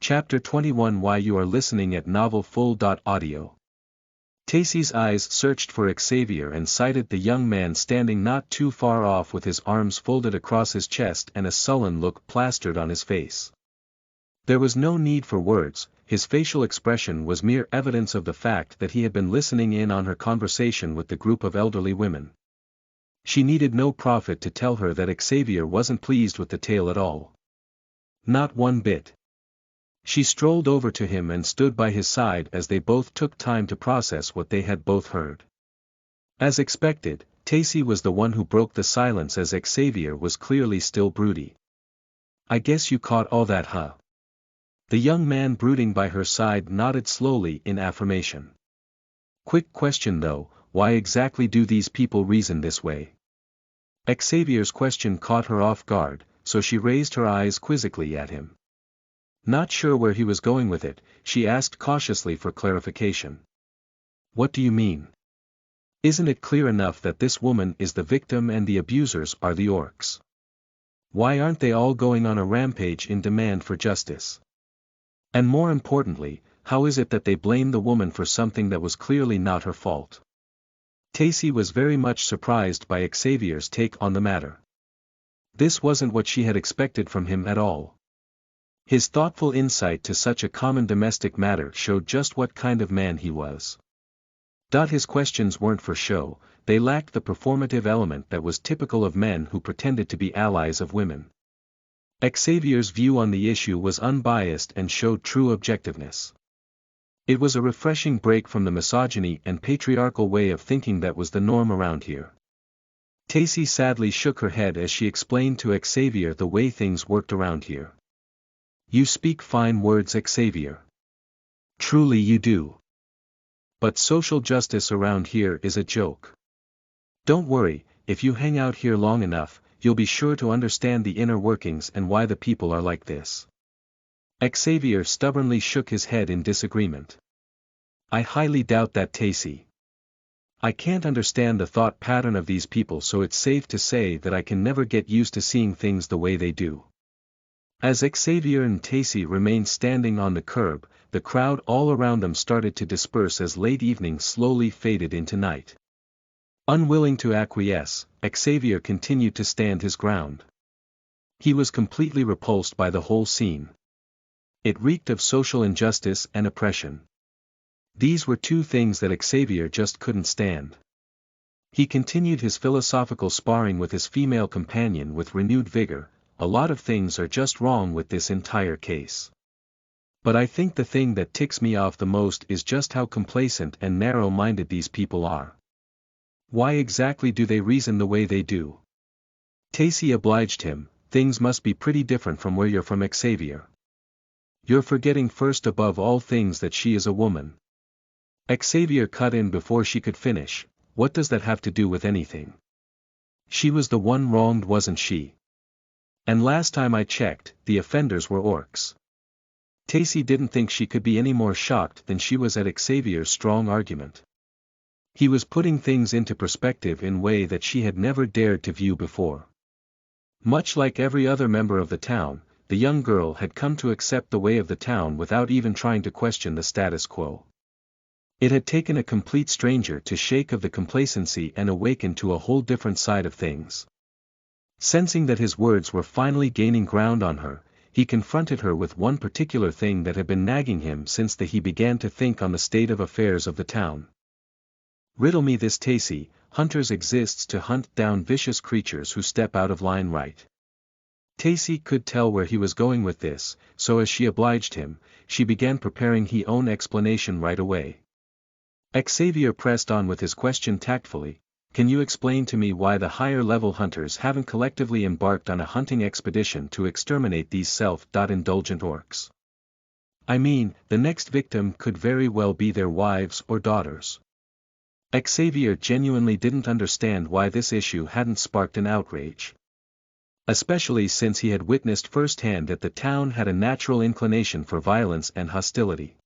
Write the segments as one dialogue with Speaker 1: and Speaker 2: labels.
Speaker 1: Chapter 21 Why You Are Listening at Novel Full. Audio. Tacy's eyes searched for Xavier and sighted the young man standing not too far off with his arms folded across his chest and a sullen look plastered on his face. There was no need for words, his facial expression was mere evidence of the fact that he had been listening in on her conversation with the group of elderly women. She needed no prophet to tell her that Xavier wasn't pleased with the tale at all. Not one bit. She strolled over to him and stood by his side as they both took time to process what they had both heard. As expected, Tacy was the one who broke the silence as Xavier was clearly still broody. "I guess you caught all that, huh?" The young man brooding by her side nodded slowly in affirmation. "Quick question though, why exactly do these people reason this way?" Xavier's question caught her off guard, so she raised her eyes quizzically at him. Not sure where he was going with it, she asked cautiously for clarification. "What do you mean? Isn't it clear enough that this woman is the victim and the abusers are the orcs? Why aren't they all going on a rampage in demand for justice? And more importantly, how is it that they blame the woman for something that was clearly not her fault?" Tacy was very much surprised by Xavier's take on the matter. This wasn't what she had expected from him at all. His thoughtful insight to such a common domestic matter showed just what kind of man he was. His questions weren't for show, they lacked the performative element that was typical of men who pretended to be allies of women. Xavier's view on the issue was unbiased and showed true objectiveness. It was a refreshing break from the misogyny and patriarchal way of thinking that was the norm around here. Tacy sadly shook her head as she explained to Xavier the way things worked around here. "You speak fine words, Xavier. Truly you do. But social justice around here is a joke. Don't worry, if you hang out here long enough, you'll be sure to understand the inner workings and why the people are like this." Xavier stubbornly shook his head in disagreement. "I highly doubt that, Tacy. I can't understand the thought pattern of these people, so it's safe to say that I can never get used to seeing things the way they do." As Xavier and Tacy remained standing on the curb, the crowd all around them started to disperse as late evening slowly faded into night. Unwilling to acquiesce, Xavier continued to stand his ground. He was completely repulsed by the whole scene. It reeked of social injustice and oppression. These were two things that Xavier just couldn't stand. He continued his philosophical sparring with his female companion with renewed vigor. "A lot of things are just wrong with this entire case. But I think the thing that ticks me off the most is just how complacent and narrow-minded these people are. Why exactly do they reason the way they do?" Tacy obliged him. "Things must be pretty different from where you're from, Xavier. You're forgetting first above all things that she is a woman." Xavier cut in before she could finish. "What does that have to do with anything? She was the one wronged, wasn't she? And last time I checked, the offenders were orcs." Tacy didn't think she could be any more shocked than she was at Xavier's strong argument. He was putting things into perspective in a way that she had never dared to view before. Much like every other member of the town, the young girl had come to accept the way of the town without even trying to question the status quo. It had taken a complete stranger to shake of the complacency and awaken to a whole different side of things. Sensing that his words were finally gaining ground on her, he confronted her with one particular thing that had been nagging him since he began to think on the state of affairs of the town. "Riddle me this, Tacy. Hunters exists to hunt down vicious creatures who step out of line, right?" Tacy could tell where he was going with this, so as she obliged him, she began preparing his own explanation right away. Xavier pressed on with his question tactfully. "Can you explain to me why the higher-level hunters haven't collectively embarked on a hunting expedition to exterminate these self-indulgent orcs? I mean, the next victim could very well be their wives or daughters." Xavier genuinely didn't understand why this issue hadn't sparked an outrage. Especially since he had witnessed firsthand that the town had a natural inclination for violence and hostility.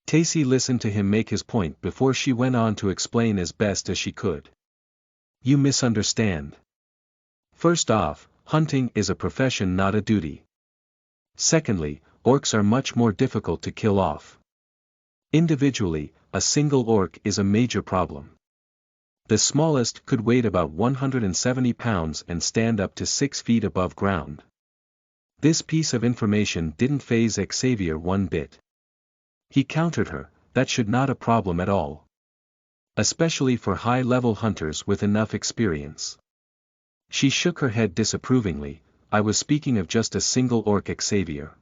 Speaker 1: Tacy listened to him make his point before she went on to explain as best as she could. "You misunderstand. First off, hunting is a profession, not a duty. Secondly, orcs are much more difficult to kill off. Individually, a single orc is a major problem. The smallest could weigh about 170 pounds and stand up to 6 feet above ground. This piece of information didn't faze Xavier one bit. He countered her, that should not a problem at all. Especially for high-level hunters with enough experience. She shook her head disapprovingly. I was speaking of just a single orc, Xavier.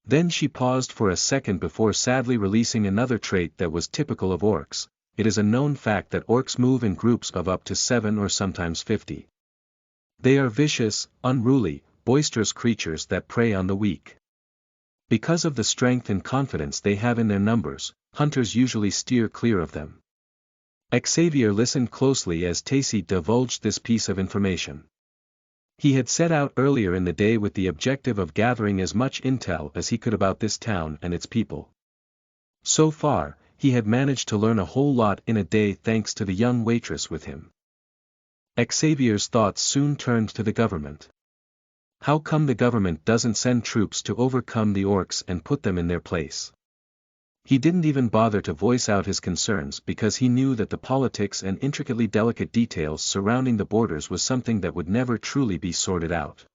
Speaker 1: Then she paused for a second before sadly releasing another trait that was typical of orcs. It is a known fact that orcs move in groups of up to 7 or sometimes 50. They are vicious, unruly, boisterous creatures that prey on the weak. Because of the strength and confidence they have in their numbers, hunters usually steer clear of them. Xavier listened closely as Tacy divulged this piece of information. He had set out earlier in the day with the objective of gathering as much intel as he could about this town and its people. So far, he had managed to learn a whole lot in a day thanks to the young waitress with him. Xavier's thoughts soon turned to the government. How come the government doesn't send troops to overcome the orcs and put them in their place? He didn't even bother to voice out his concerns because he knew that the politics and intricately delicate details surrounding the borders was something that would never truly be sorted out.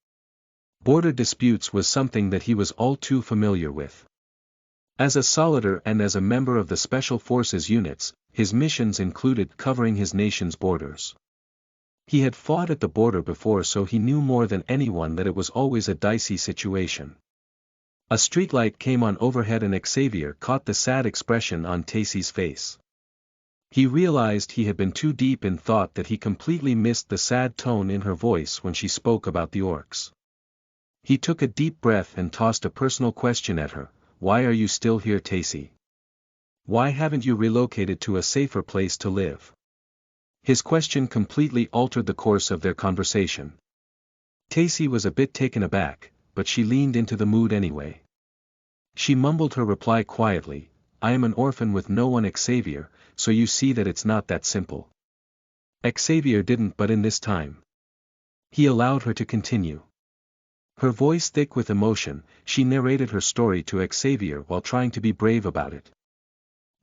Speaker 1: Border disputes was something that he was all too familiar with. As a solider and as a member of the Special Forces units, his missions included covering his nation's borders. He had fought at the border before, so he knew more than anyone that it was always a dicey situation. A streetlight came on overhead and Xavier caught the sad expression on Tacy's face. He realized he had been too deep in thought, that he completely missed the sad tone in her voice when she spoke about the orcs. He took a deep breath and tossed a personal question at her. Why are you still here, Tacy? Why haven't you relocated to a safer place to live? His question completely altered the course of their conversation. Tacy was a bit taken aback, but she leaned into the mood anyway. She mumbled her reply quietly, I am an orphan with no one, Xavier, so you see that it's not that simple. Xavier didn't butt in this time. He allowed her to continue. Her voice thick with emotion, she narrated her story to Xavier while trying to be brave about it.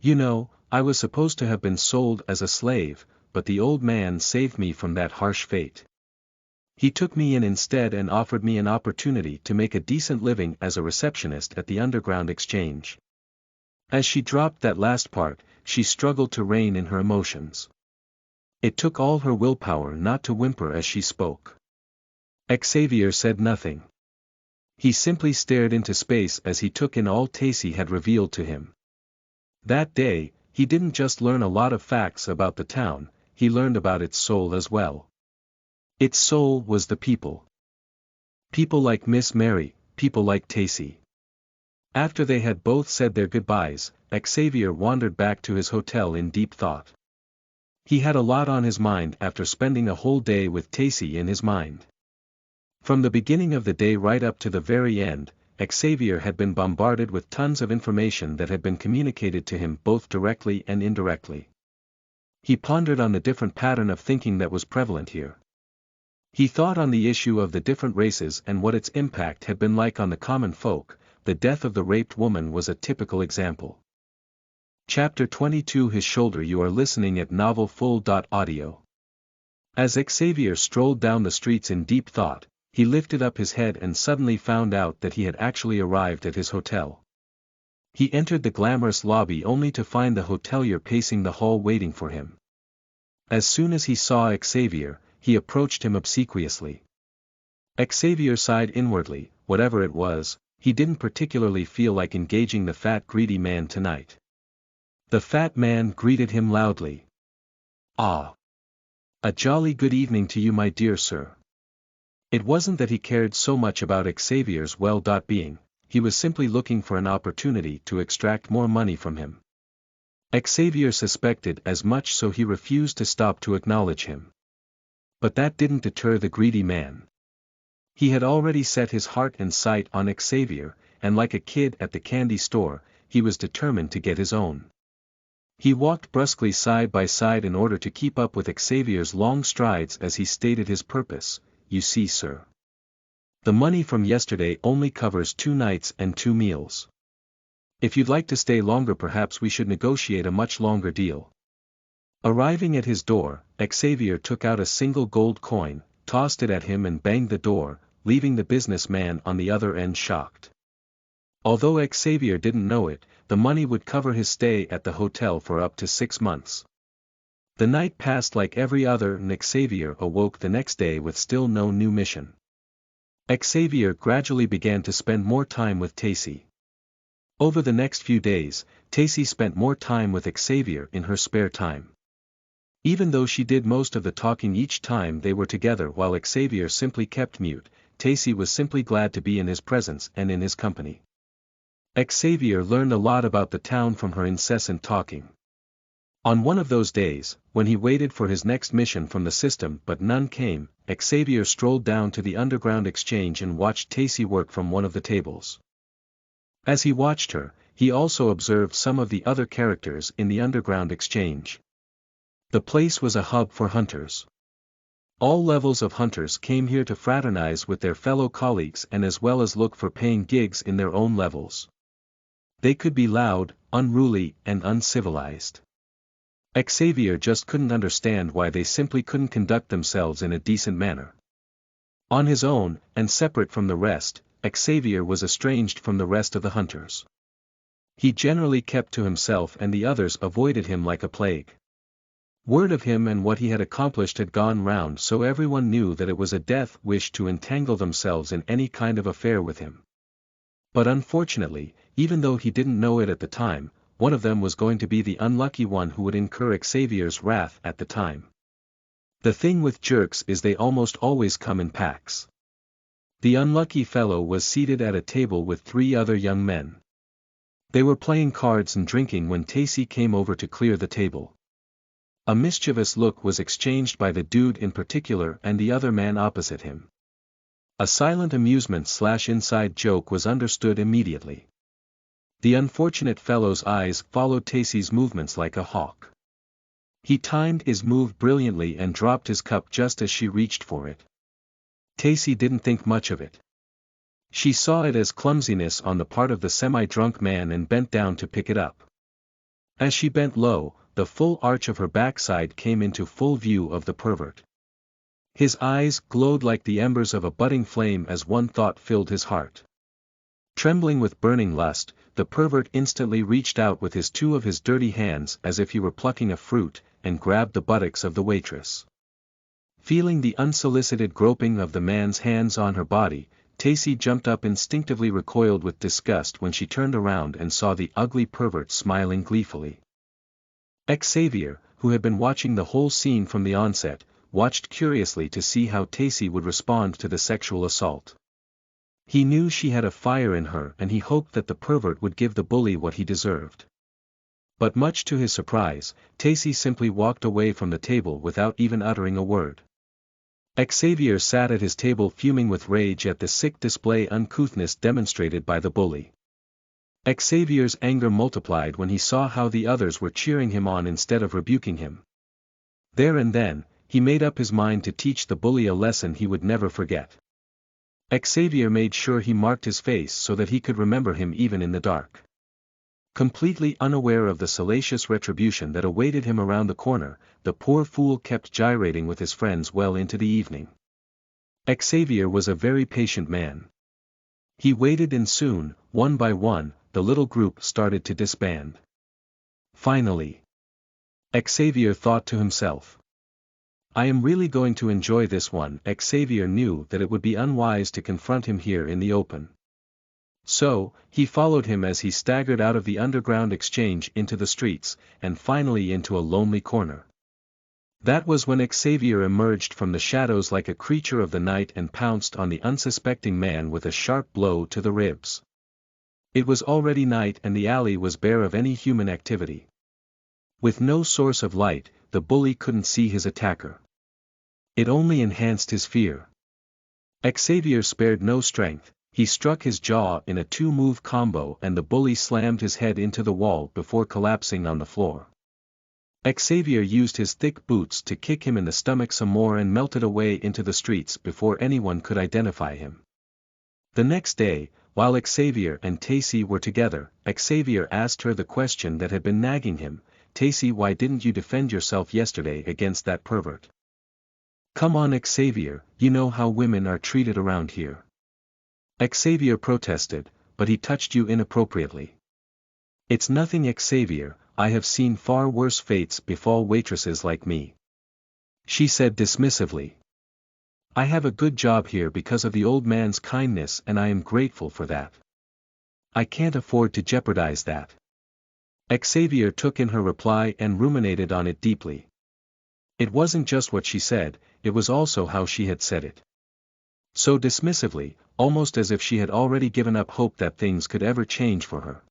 Speaker 1: You know, I was supposed to have been sold as a slave, but the old man saved me from that harsh fate. He took me in instead and offered me an opportunity to make a decent living as a receptionist at the underground exchange. As she dropped that last part, she struggled to rein in her emotions. It took all her willpower not to whimper as she spoke. Xavier said nothing. He simply stared into space as he took in all Tacy had revealed to him. That day, he didn't just learn a lot of facts about the town, he learned about its soul as well. Its soul was the people. People like Miss Mary, people like Tacy. After they had both said their goodbyes, Xavier wandered back to his hotel in deep thought. He had a lot on his mind after spending a whole day with Tacy in his mind. From the beginning of the day right up to the very end, Xavier had been bombarded with tons of information that had been communicated to him both directly and indirectly. He pondered on the different pattern of thinking that was prevalent here. He thought on the issue of the different races and what its impact had been like on the common folk. The death of the raped woman was a typical example. Chapter 22 His Shoulder. You are listening at novelfull.audio. As Xavier strolled down the streets in deep thought, he lifted up his head and suddenly found out that he had actually arrived at his hotel. He entered the glamorous lobby only to find the hotelier pacing the hall waiting for him. As soon as he saw Xavier, he approached him obsequiously. Xavier sighed inwardly. Whatever it was, he didn't particularly feel like engaging the fat greedy man tonight. The fat man greeted him loudly. Ah! A jolly good evening to you, my dear sir. It wasn't that he cared so much about Xavier's well-being, he was simply looking for an opportunity to extract more money from him. Xavier suspected as much, so he refused to stop to acknowledge him. But that didn't deter the greedy man. He had already set his heart and sight on Xavier, and like a kid at the candy store, he was determined to get his own. He walked brusquely side by side in order to keep up with Xavier's long strides as he stated his purpose. You see, sir. The money from yesterday only covers 2 nights and 2 meals. If you'd like to stay longer, perhaps we should negotiate a much longer deal. Arriving at his door, Xavier took out a single gold coin, tossed it at him and banged the door, leaving the businessman on the other end shocked. Although Xavier didn't know it, the money would cover his stay at the hotel for up to 6 months. The night passed like every other and Xavier awoke the next day with still no new mission. Xavier gradually began to spend more time with Tacy. Over the next few days, Tacy spent more time with Xavier in her spare time. Even though she did most of the talking each time they were together while Xavier simply kept mute, Tacy was simply glad to be in his presence and in his company. Xavier learned a lot about the town from her incessant talking. On one of those days, when he waited for his next mission from the system but none came, Xavier strolled down to the underground exchange and watched Tacy work from one of the tables. As he watched her, he also observed some of the other characters in the underground exchange. The place was a hub for hunters. All levels of hunters came here to fraternize with their fellow colleagues and as well as look for paying gigs in their own levels. They could be loud, unruly, and uncivilized. Xavier just couldn't understand why they simply couldn't conduct themselves in a decent manner. On his own, and separate from the rest, Xavier was estranged from the rest of the hunters. He generally kept to himself and the others avoided him like a plague. Word of him and what he had accomplished had gone round, so everyone knew that it was a death wish to entangle themselves in any kind of affair with him. But unfortunately, even though he didn't know it at the time, one of them was going to be the unlucky one who would incur Xavier's wrath at the time. The thing with jerks is they almost always come in packs. The unlucky fellow was seated at a table with 3 other young men. They were playing cards and drinking when Tacy came over to clear the table. A mischievous look was exchanged by the dude in particular and the other man opposite him. A silent amusement/inside joke was understood immediately. The unfortunate fellow's eyes followed Tacy's movements like a hawk. He timed his move brilliantly and dropped his cup just as she reached for it. Tacy didn't think much of it. She saw it as clumsiness on the part of the semi-drunk man and bent down to pick it up. As she bent low, the full arch of her backside came into full view of the pervert. His eyes glowed like the embers of a budding flame as one thought filled his heart. Trembling with burning lust, the pervert instantly reached out with his 2 of his dirty hands as if he were plucking a fruit, and grabbed the buttocks of the waitress. Feeling the unsolicited groping of the man's hands on her body, Tacy jumped up, instinctively recoiled with disgust when she turned around and saw the ugly pervert smiling gleefully. Xavier, who had been watching the whole scene from the onset, watched curiously to see how Tacy would respond to the sexual assault. He knew she had a fire in her and he hoped that the pervert would give the bully what he deserved. But much to his surprise, Tacy simply walked away from the table without even uttering a word. Xavier sat at his table fuming with rage at the sick display uncouthness demonstrated by the bully. Xavier's anger multiplied when he saw how the others were cheering him on instead of rebuking him. There and then, he made up his mind to teach the bully a lesson he would never forget. Xavier made sure he marked his face so that he could remember him even in the dark. Completely unaware of the salacious retribution that awaited him around the corner, the poor fool kept gyrating with his friends well into the evening. Xavier was a very patient man. He waited and soon, one by one, the little group started to disband. Finally, Xavier thought to himself, I am really going to enjoy this one. Xavier knew that it would be unwise to confront him here in the open. So, he followed him as he staggered out of the underground exchange into the streets, and finally into a lonely corner. That was when Xavier emerged from the shadows like a creature of the night and pounced on the unsuspecting man with a sharp blow to the ribs. It was already night and the alley was bare of any human activity. With no source of light, the bully couldn't see his attacker. It only enhanced his fear. Xavier spared no strength, he struck his jaw in a 2-move combo and the bully slammed his head into the wall before collapsing on the floor. Xavier used his thick boots to kick him in the stomach some more and melted away into the streets before anyone could identify him. The next day, while Xavier and Tacy were together, Xavier asked her the question that had been nagging him, "Tacy, why didn't you defend yourself yesterday against that pervert?" "Come on Xavier, you know how women are treated around here." Xavier protested, "But he touched you inappropriately." "It's nothing Xavier, I have seen far worse fates befall waitresses like me," she said dismissively. "I have a good job here because of the old man's kindness and I am grateful for that. I can't afford to jeopardize that." Xavier took in her reply and ruminated on it deeply. It wasn't just what she said, it was also how she had said it. So dismissively, almost as if she had already given up hope that things could ever change for her.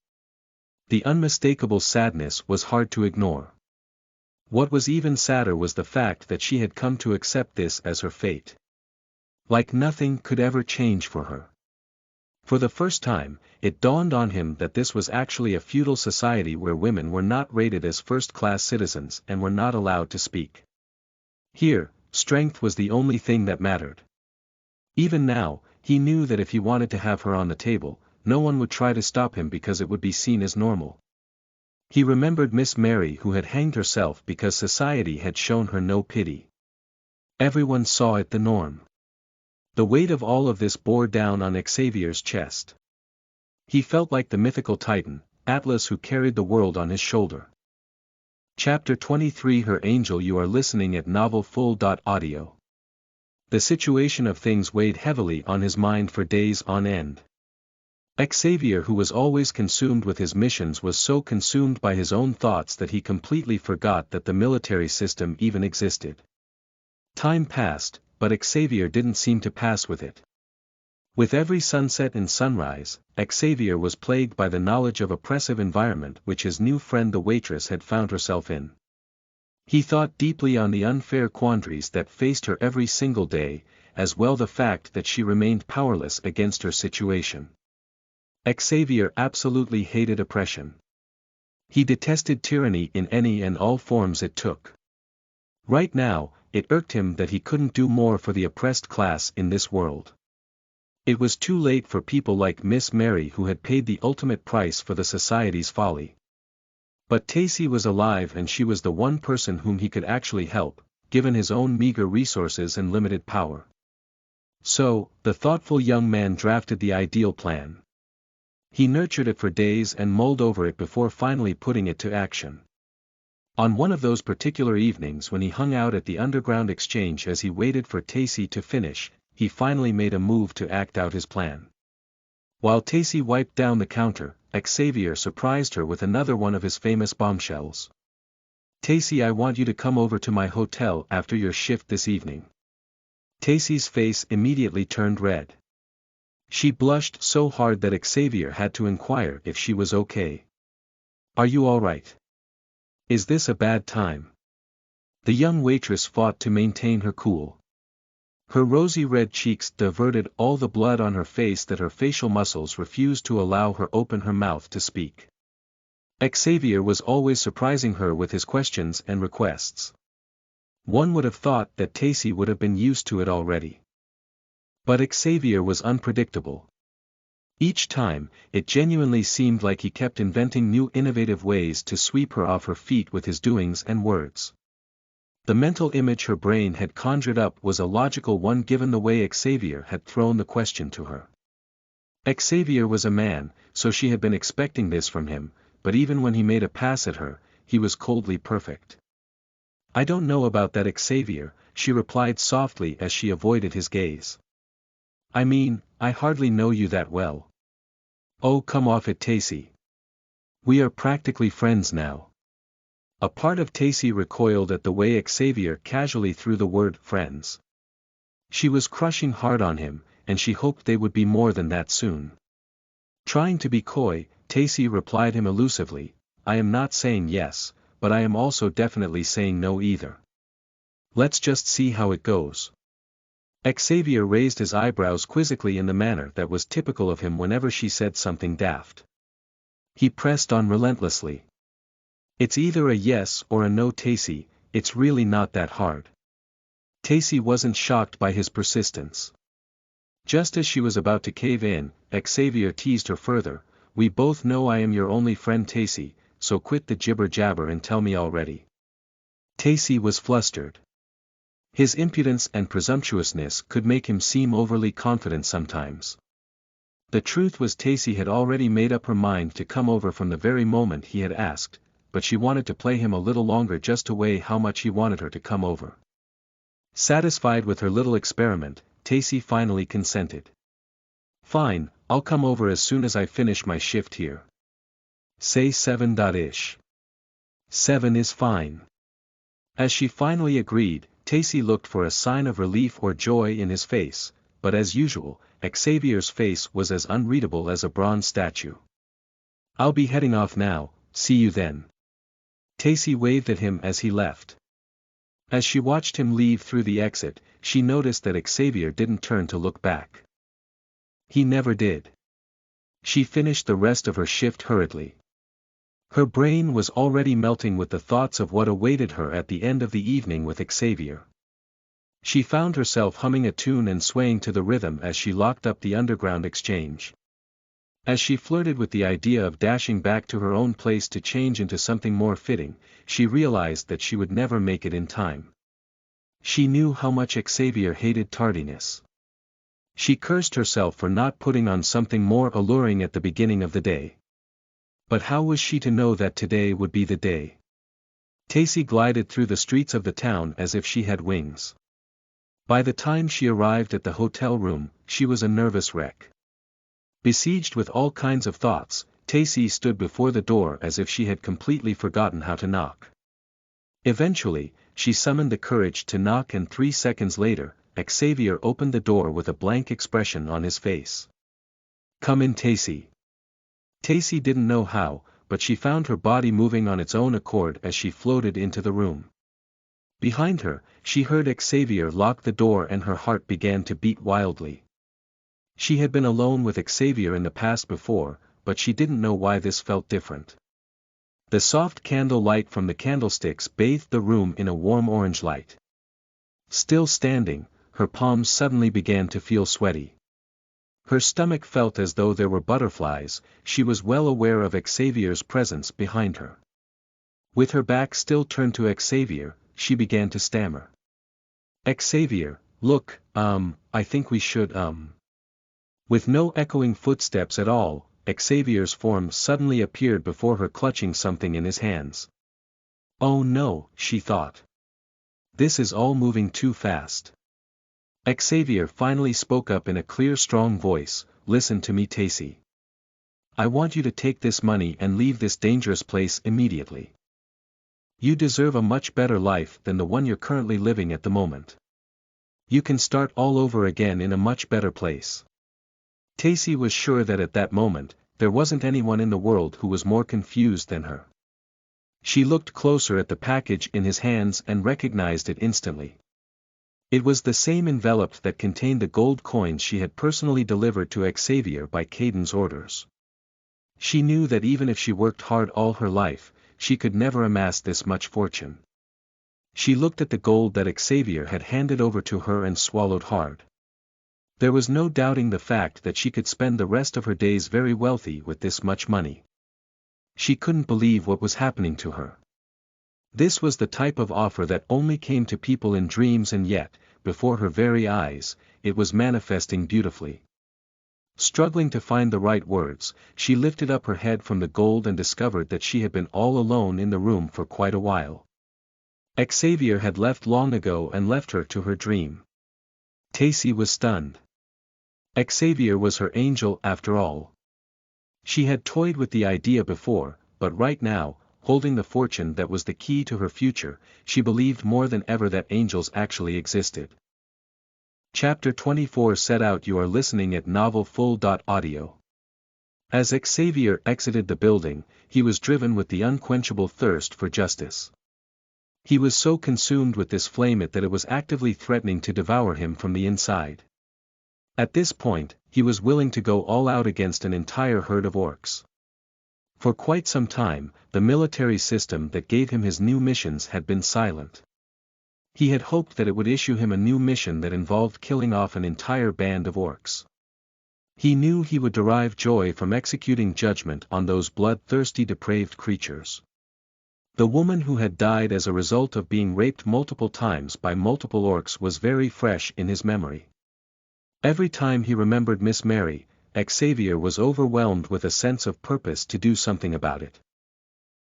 Speaker 1: The unmistakable sadness was hard to ignore. What was even sadder was the fact that she had come to accept this as her fate. Like nothing could ever change for her. For the first time, it dawned on him that this was actually a feudal society where women were not rated as first-class citizens and were not allowed to speak. Here, strength was the only thing that mattered. Even now, he knew that if he wanted to have her on the table, no one would try to stop him because it would be seen as normal. He remembered Miss Mary who had hanged herself because society had shown her no pity. Everyone saw it the norm. The weight of all of this bore down on Xavier's chest. He felt like the mythical Titan, Atlas, who carried the world on his shoulder. Chapter 23 Her Angel. You are listening at novelfull.audio. The situation of things weighed heavily on his mind for days on end. Xavier, who was always consumed with his missions, was so consumed by his own thoughts that he completely forgot that the military system even existed. Time passed, but Xavier didn't seem to pass with it. With every sunset and sunrise, Xavier was plagued by the knowledge of oppressive environment which his new friend the waitress had found herself in. He thought deeply on the unfair quandaries that faced her every single day, as well the fact that she remained powerless against her situation. Xavier absolutely hated oppression. He detested tyranny in any and all forms it took. Right now, it irked him that he couldn't do more for the oppressed class in this world. It was too late for people like Miss Mary who had paid the ultimate price for the society's folly. But Tacy was alive and she was the one person whom he could actually help, given his own meager resources and limited power. So, the thoughtful young man drafted the ideal plan. He nurtured it for days and mulled over it before finally putting it to action. On one of those particular evenings when he hung out at the underground exchange as he waited for Tacy to finish, he finally made a move to act out his plan. While Tacy wiped down the counter, Xavier surprised her with another one of his famous bombshells. "Tacy, I want you to come over to my hotel after your shift this evening." Tacy's face immediately turned red. She blushed so hard that Xavier had to inquire if she was okay. "Are you all right? Is this a bad time?" The young waitress fought to maintain her cool. Her rosy red cheeks diverted all the blood on her face that her facial muscles refused to allow her open her mouth to speak. Xavier was always surprising her with his questions and requests. One would have thought that Tacy would have been used to it already. But Xavier was unpredictable. Each time, it genuinely seemed like he kept inventing new innovative ways to sweep her off her feet with his doings and words. The mental image her brain had conjured up was a logical one given the way Xavier had thrown the question to her. Xavier was a man, so she had been expecting this from him, but even when he made a pass at her, he was coldly perfect. "I don't know about that Xavier," she replied softly as she avoided his gaze. "I mean, I hardly know you that well." "Oh, come off it, Tacy. We are practically friends now." A part of Tacy recoiled at the way Xavier casually threw the word friends. She was crushing hard on him, and she hoped they would be more than that soon. Trying to be coy, Tacy replied him elusively, "I am not saying yes, but I am also definitely saying no either. Let's just see how it goes." Xavier raised his eyebrows quizzically in the manner that was typical of him whenever she said something daft. He pressed on relentlessly. "It's either a yes or a no, Tacy, it's really not that hard." Tacy wasn't shocked by his persistence. Just as she was about to cave in, Xavier teased her further, "We both know I am your only friend Tacy, so quit the jibber-jabber and tell me already." Tacy was flustered. His impudence and presumptuousness could make him seem overly confident sometimes. The truth was Tacy had already made up her mind to come over from the very moment he had asked, but she wanted to play him a little longer just to weigh how much he wanted her to come over. Satisfied with her little experiment, Tacy finally consented. "Fine, I'll come over as soon as I finish my shift here. Say 7-ish. 7 is fine." As she finally agreed, Tacy looked for a sign of relief or joy in his face, but as usual, Xavier's face was as unreadable as a bronze statue. "I'll be heading off now, see you then." Tacy waved at him as he left. As she watched him leave through the exit, she noticed that Xavier didn't turn to look back. He never did. She finished the rest of her shift hurriedly. Her brain was already melting with the thoughts of what awaited her at the end of the evening with Xavier. She found herself humming a tune and swaying to the rhythm as she locked up the underground exchange. As she flirted with the idea of dashing back to her own place to change into something more fitting, she realized that she would never make it in time. She knew how much Xavier hated tardiness. She cursed herself for not putting on something more alluring at the beginning of the day. But how was she to know that today would be the day? Tacy glided through the streets of the town as if she had wings. By the time she arrived at the hotel room, she was a nervous wreck. Besieged with all kinds of thoughts, Tacy stood before the door as if she had completely forgotten how to knock. Eventually, she summoned the courage to knock, and 3 seconds later, Xavier opened the door with a blank expression on his face. "Come in, Tacy." Tacy didn't know how, but she found her body moving on its own accord as she floated into the room. Behind her, she heard Xavier lock the door and her heart began to beat wildly. She had been alone with Xavier in the past before, but she didn't know why this felt different. The soft candle light from the candlesticks bathed the room in a warm orange light. Still standing, her palms suddenly began to feel sweaty. Her stomach felt as though there were butterflies. She was well aware of Xavier's presence behind her. With her back still turned to Xavier, she began to stammer. "Xavier, look, I think we should, With no echoing footsteps at all, Xavier's form suddenly appeared before her, clutching something in his hands. "Oh no," she thought. "This is all moving too fast." Xavier finally spoke up in a clear, strong voice, "Listen to me, Tacy. I want you to take this money and leave this dangerous place immediately. You deserve a much better life than the one you're currently living at the moment. You can start all over again in a much better place." Tacy was sure that at that moment, there wasn't anyone in the world who was more confused than her. She looked closer at the package in his hands and recognized it instantly. It was the same envelope that contained the gold coins she had personally delivered to Xavier by Caden's orders. She knew that even if she worked hard all her life, she could never amass this much fortune. She looked at the gold that Xavier had handed over to her and swallowed hard. There was no doubting the fact that she could spend the rest of her days very wealthy with this much money. She couldn't believe what was happening to her. This was the type of offer that only came to people in dreams, and yet, before her very eyes, it was manifesting beautifully. Struggling to find the right words, she lifted up her head from the gold and discovered that she had been all alone in the room for quite a while. Xavier had left long ago and left her to her dream. Tacy was stunned. Xavier was her angel after all. She had toyed with the idea before, but right now, holding the fortune that was the key to her future, she believed more than ever that angels actually existed. Chapter 24 set out. You are listening at novelfull.audio. As Xavier exited the building, he was driven with the unquenchable thirst for justice. He was so consumed with this flame that it was actively threatening to devour him from the inside. At this point, he was willing to go all out against an entire herd of orcs. For quite some time, the military system that gave him his new missions had been silent. He had hoped that it would issue him a new mission that involved killing off an entire band of orcs. He knew he would derive joy from executing judgment on those bloodthirsty depraved creatures. The woman who had died as a result of being raped multiple times by multiple orcs was very fresh in his memory. Every time he remembered Miss Mary, Xavier was overwhelmed with a sense of purpose to do something about it.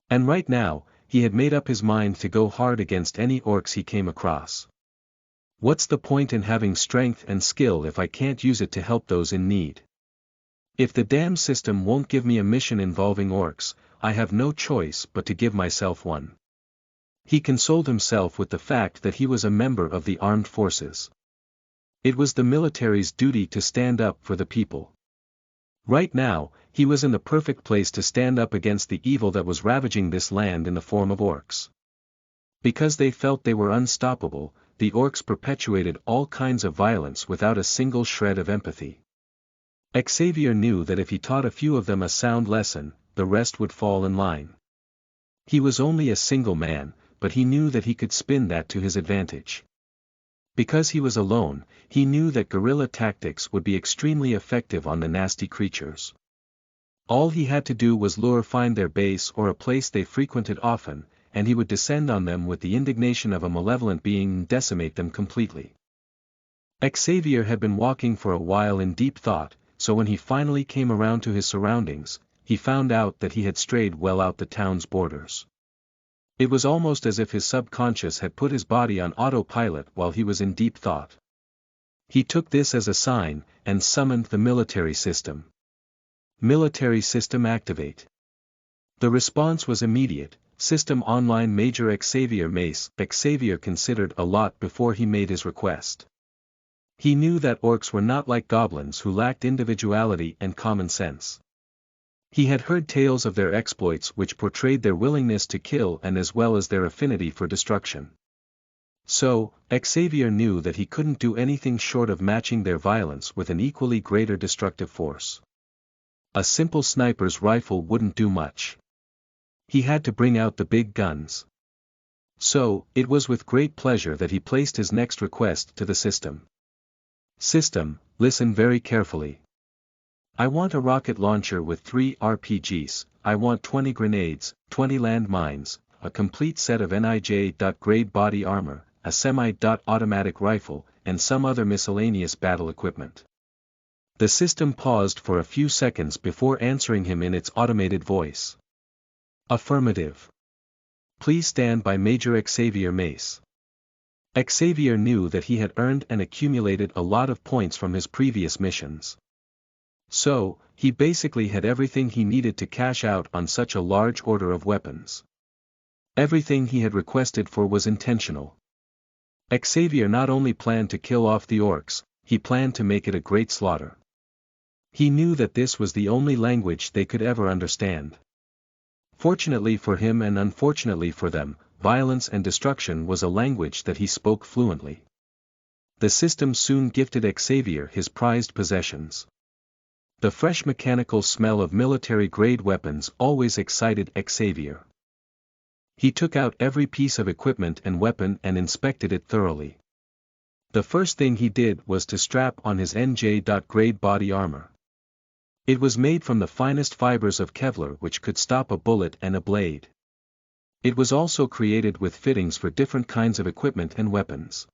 Speaker 1: And right now, he had made up his mind to go hard against any orcs he came across. What's the point in having strength and skill if I can't use it to help those in need? If the damn system won't give me a mission involving orcs, I have no choice but to give myself one. He consoled himself with the fact that he was a member of the armed forces. It was the military's duty to stand up for the people. Right now, he was in the perfect place to stand up against the evil that was ravaging this land in the form of orcs. Because they felt they were unstoppable, the orcs perpetuated all kinds of violence without a single shred of empathy. Xavier knew that if he taught a few of them a sound lesson, the rest would fall in line. He was only a single man, but he knew that he could spin that to his advantage. Because he was alone, he knew that guerrilla tactics would be extremely effective on the nasty creatures. All he had to do was find their base or a place they frequented often, and he would descend on them with the indignation of a malevolent being and decimate them completely. Xavier had been walking for a while in deep thought, so when he finally came around to his surroundings, he found out that he had strayed well out the town's borders. It was almost as if his subconscious had put his body on autopilot while he was in deep thought. He took this as a sign, and summoned the military system. Military system activate. The response was immediate. System online Major Xavier Mace. Xavier considered a lot before he made his request. He knew that orcs were not like goblins who lacked individuality and common sense. He had heard tales of their exploits which portrayed their willingness to kill and as well as their affinity for destruction. So, Xavier knew that he couldn't do anything short of matching their violence with an equally greater destructive force. A simple sniper's rifle wouldn't do much. He had to bring out the big guns. So, it was with great pleasure that he placed his next request to the system. System, listen very carefully. I want a rocket launcher with 3 RPGs, I want 20 grenades, 20 landmines, a complete set of NIJ.grade body armor, a semi-automatic rifle, and some other miscellaneous battle equipment. The system paused for a few seconds before answering him in its automated voice. Affirmative. Please stand by Major Xavier Mace. Xavier knew that he had earned and accumulated a lot of points from his previous missions. So, he basically had everything he needed to cash out on such a large order of weapons. Everything he had requested for was intentional. Xavier not only planned to kill off the orcs, he planned to make it a great slaughter. He knew that this was the only language they could ever understand. Fortunately for him and unfortunately for them, violence and destruction was a language that he spoke fluently. The system soon gifted Xavier his prized possessions. The fresh mechanical smell of military-grade weapons always excited Xavier. He took out every piece of equipment and weapon and inspected it thoroughly. The first thing he did was to strap on his NJ.grade body armor. It was made from the finest fibers of Kevlar which could stop a bullet and a blade. It was also created with fittings for different kinds of equipment and weapons.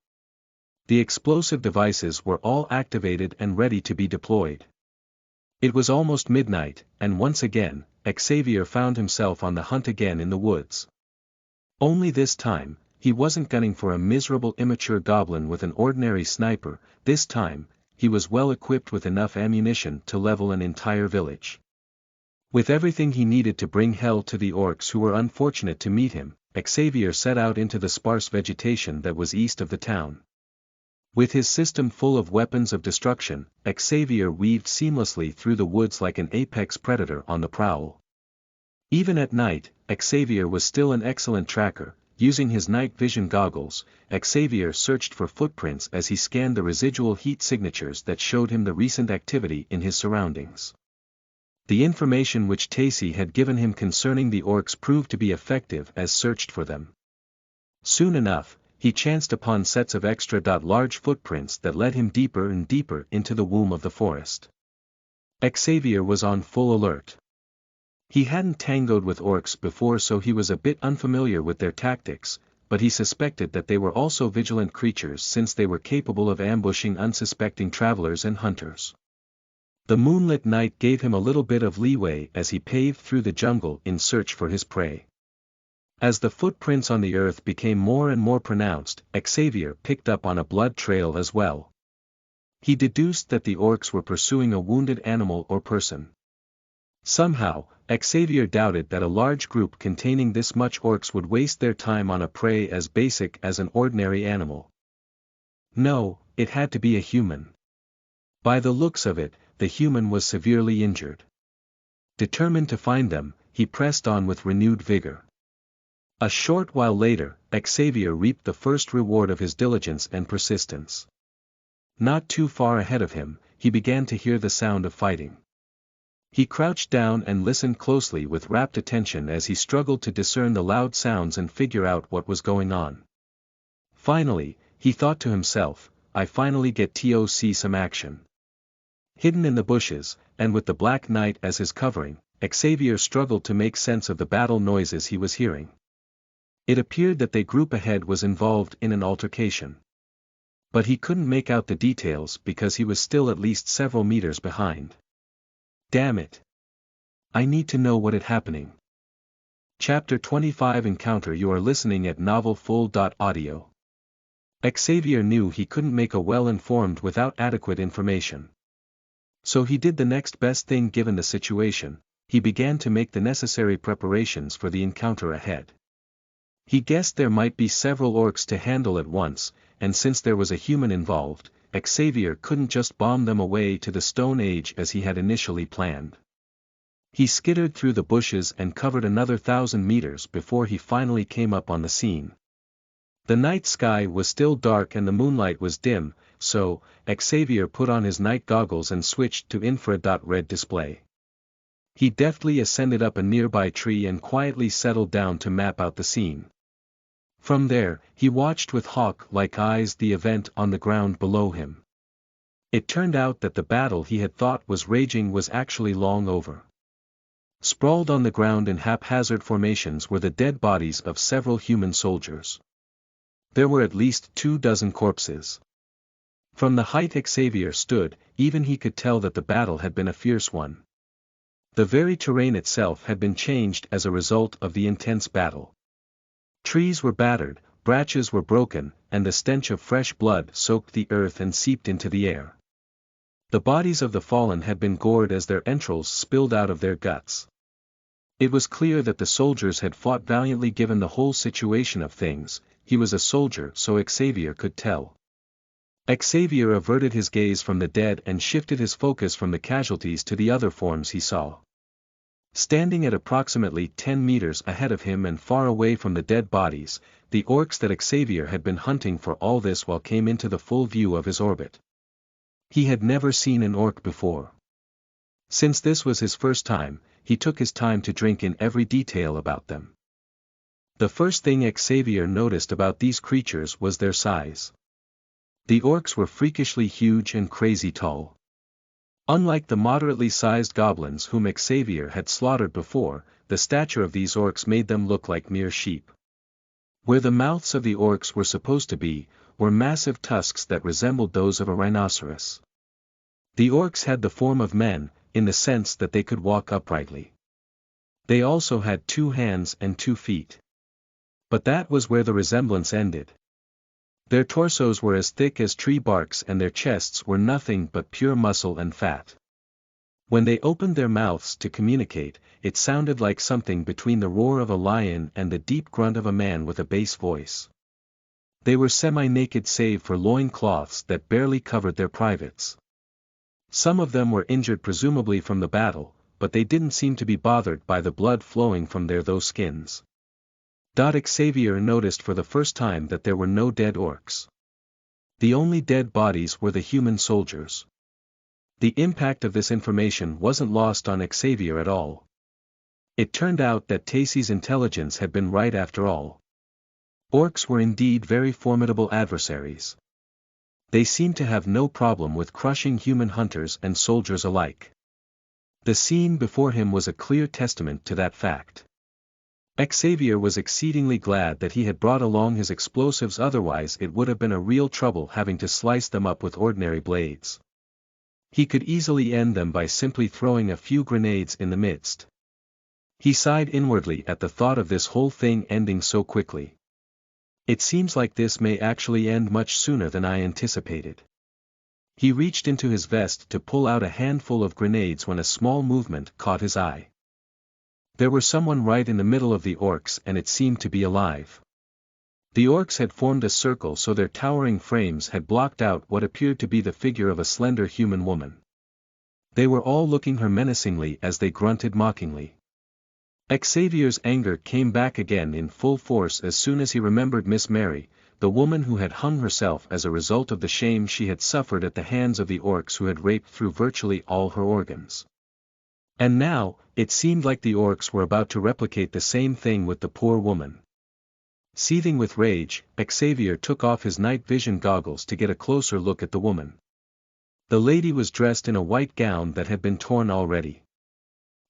Speaker 1: The explosive devices were all activated and ready to be deployed. It was almost midnight, and once again, Xavier found himself on the hunt again in the woods. Only this time, he wasn't gunning for a miserable immature goblin with an ordinary sniper. This time, he was well equipped with enough ammunition to level an entire village. With everything he needed to bring hell to the orcs who were unfortunate to meet him, Xavier set out into the sparse vegetation that was east of the town. With his system full of weapons of destruction, Xavier weaved seamlessly through the woods like an apex predator on the prowl. Even at night, Xavier was still an excellent tracker. Using his night vision goggles, Xavier searched for footprints as he scanned the residual heat signatures that showed him the recent activity in his surroundings. The information which Tacy had given him concerning the orcs proved to be effective as searched for them. Soon enough, he chanced upon sets of extra-large footprints that led him deeper and deeper into the womb of the forest. Xavier was on full alert. He hadn't tangoed with orcs before, so he was a bit unfamiliar with their tactics, but he suspected that they were also vigilant creatures since they were capable of ambushing unsuspecting travelers and hunters. The moonlit night gave him a little bit of leeway as he paved through the jungle in search for his prey. As the footprints on the earth became more and more pronounced, Xavier picked up on a blood trail as well. He deduced that the orcs were pursuing a wounded animal or person. Somehow, Xavier doubted that a large group containing this much orcs would waste their time on a prey as basic as an ordinary animal. No, it had to be a human. By the looks of it, the human was severely injured. Determined to find them, he pressed on with renewed vigor. A short while later, Xavier reaped the first reward of his diligence and persistence. Not too far ahead of him, he began to hear the sound of fighting. He crouched down and listened closely with rapt attention as he struggled to discern the loud sounds and figure out what was going on. Finally, he thought to himself, I finally get to see some action. Hidden in the bushes, and with the black night as his covering, Xavier struggled to make sense of the battle noises he was hearing. It appeared that the group ahead was involved in an altercation. But he couldn't make out the details because he was still at least several meters behind. Damn it! I need to know what is happening. Chapter 25 Encounter. You are listening at novelfull.audio. Xavier knew he couldn't make a well-informed without adequate information. So he did the next best thing given the situation. He began to make the necessary preparations for the encounter ahead. He guessed there might be several orcs to handle at once, and since there was a human involved, Xavier couldn't just bomb them away to the Stone Age as he had initially planned. He skittered through the bushes and covered another 1,000 meters before he finally came up on the scene. The night sky was still dark and the moonlight was dim, so Xavier put on his night goggles and switched to infrared display. He deftly ascended up a nearby tree and quietly settled down to map out the scene. From there, he watched with hawk-like eyes the event on the ground below him. It turned out that the battle he had thought was raging was actually long over. Sprawled on the ground in haphazard formations were the dead bodies of several human soldiers. There were at least 24 corpses. From the height Xavier stood, even he could tell that the battle had been a fierce one. The very terrain itself had been changed as a result of the intense battle. Trees were battered, branches were broken, and the stench of fresh blood soaked the earth and seeped into the air. The bodies of the fallen had been gored as their entrails spilled out of their guts. It was clear that the soldiers had fought valiantly given the whole situation of things. He was a soldier, so Xavier could tell. Xavier averted his gaze from the dead and shifted his focus from the casualties to the other forms he saw. Standing at approximately 10 meters ahead of him and far away from the dead bodies, the orcs that Xavier had been hunting for all this while came into the full view of his orbit. He had never seen an orc before. Since this was his first time, he took his time to drink in every detail about them. The first thing Xavier noticed about these creatures was their size. The orcs were freakishly huge and crazy tall. Unlike the moderately sized goblins whom Xavier had slaughtered before, the stature of these orcs made them look like mere sheep. Where the mouths of the orcs were supposed to be, were massive tusks that resembled those of a rhinoceros. The orcs had the form of men, in the sense that they could walk uprightly. They also had 2 hands and 2 feet. But that was where the resemblance ended. Their torsos were as thick as tree barks and their chests were nothing but pure muscle and fat. When they opened their mouths to communicate, it sounded like something between the roar of a lion and the deep grunt of a man with a bass voice. They were semi-naked save for loin-cloths that barely covered their privates. Some of them were injured presumably from the battle, but they didn't seem to be bothered by the blood flowing from those skins. Xavier noticed for the first time that there were no dead orcs. The only dead bodies were the human soldiers. The impact of this information wasn't lost on Xavier at all. It turned out that Tacy's intelligence had been right after all. Orcs were indeed very formidable adversaries. They seemed to have no problem with crushing human hunters and soldiers alike. The scene before him was a clear testament to that fact. Xavier was exceedingly glad that he had brought along his explosives, otherwise it would have been a real trouble having to slice them up with ordinary blades. He could easily end them by simply throwing a few grenades in the midst. He sighed inwardly at the thought of this whole thing ending so quickly. It seems like this may actually end much sooner than I anticipated. He reached into his vest to pull out a handful of grenades when a small movement caught his eye. There were someone right in the middle of the orcs, and it seemed to be alive. The orcs had formed a circle, so their towering frames had blocked out what appeared to be the figure of a slender human woman. They were all looking her menacingly as they grunted mockingly. Xavier's anger came back again in full force as soon as he remembered Miss Mary, the woman who had hung herself as a result of the shame she had suffered at the hands of the orcs who had raped through virtually all her organs. And now, it seemed like the orcs were about to replicate the same thing with the poor woman. Seething with rage, Xavier took off his night vision goggles to get a closer look at the woman. The lady was dressed in a white gown that had been torn already.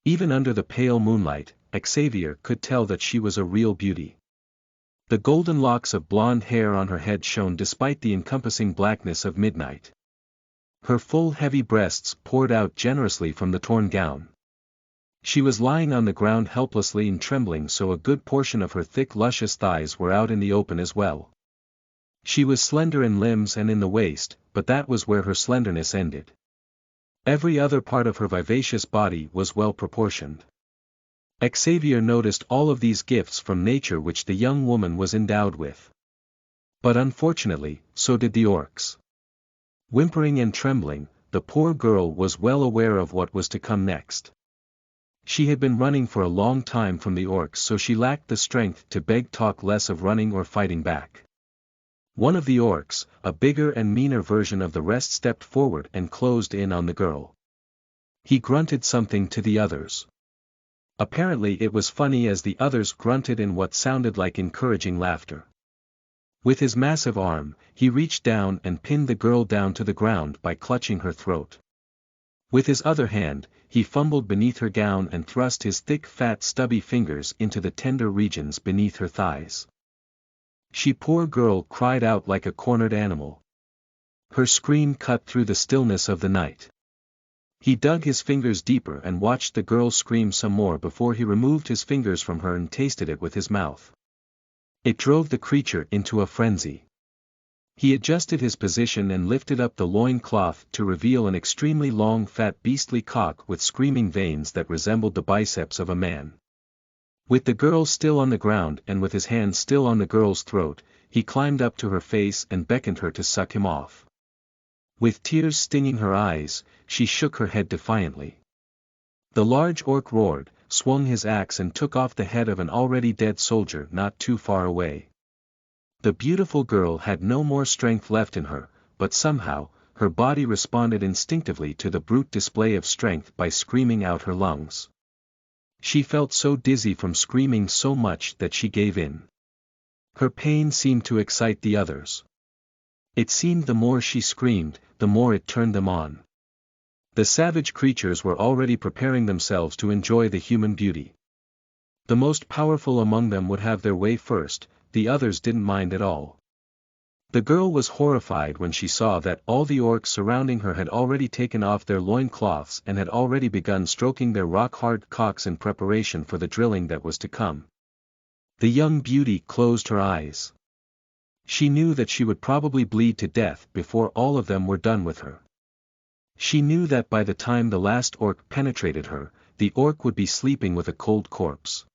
Speaker 1: Even under the pale moonlight, Xavier could tell that she was a real beauty. The golden locks of blonde hair on her head shone despite the encompassing blackness of midnight. Her full heavy breasts poured out generously from the torn gown. She was lying on the ground helplessly and trembling, so a good portion of her thick luscious thighs were out in the open as well. She was slender in limbs and in the waist, but that was where her slenderness ended. Every other part of her vivacious body was well proportioned. Xavier noticed all of these gifts from nature which the young woman was endowed with. But unfortunately, so did the orcs. Whimpering and trembling, the poor girl was well aware of what was to come next. She had been running for a long time from the orcs, so she lacked the strength to beg, talk less of running or fighting back. One of the orcs, a bigger and meaner version of the rest, stepped forward and closed in on the girl. He grunted something to the others. Apparently it was funny, as the others grunted in what sounded like encouraging laughter. With his massive arm, he reached down and pinned the girl down to the ground by clutching her throat. With his other hand, he fumbled beneath her gown and thrust his thick, fat, stubby fingers into the tender regions beneath her thighs. She, poor girl, cried out like a cornered animal. Her scream cut through the stillness of the night. He dug his fingers deeper and watched the girl scream some more before he removed his fingers from her and tasted it with his mouth. It drove the creature into a frenzy. He adjusted his position and lifted up the loin cloth to reveal an extremely long, fat, beastly cock with screaming veins that resembled the biceps of a man. With the girl still on the ground and with his hand still on the girl's throat, he climbed up to her face and beckoned her to suck him off. With tears stinging her eyes, she shook her head defiantly. The large orc roared, swung his axe and took off the head of an already dead soldier not too far away. The beautiful girl had no more strength left in her, but somehow, her body responded instinctively to the brute display of strength by screaming out her lungs. She felt so dizzy from screaming so much that she gave in. Her pain seemed to excite the others. It seemed the more she screamed, the more it turned them on. The savage creatures were already preparing themselves to enjoy the human beauty. The most powerful among them would have their way first, the others didn't mind at all. The girl was horrified when she saw that all the orcs surrounding her had already taken off their loincloths and had already begun stroking their rock-hard cocks in preparation for the drilling that was to come. The young beauty closed her eyes. She knew that she would probably bleed to death before all of them were done with her. She knew that by the time the last orc penetrated her, the orc would be sleeping with a cold corpse.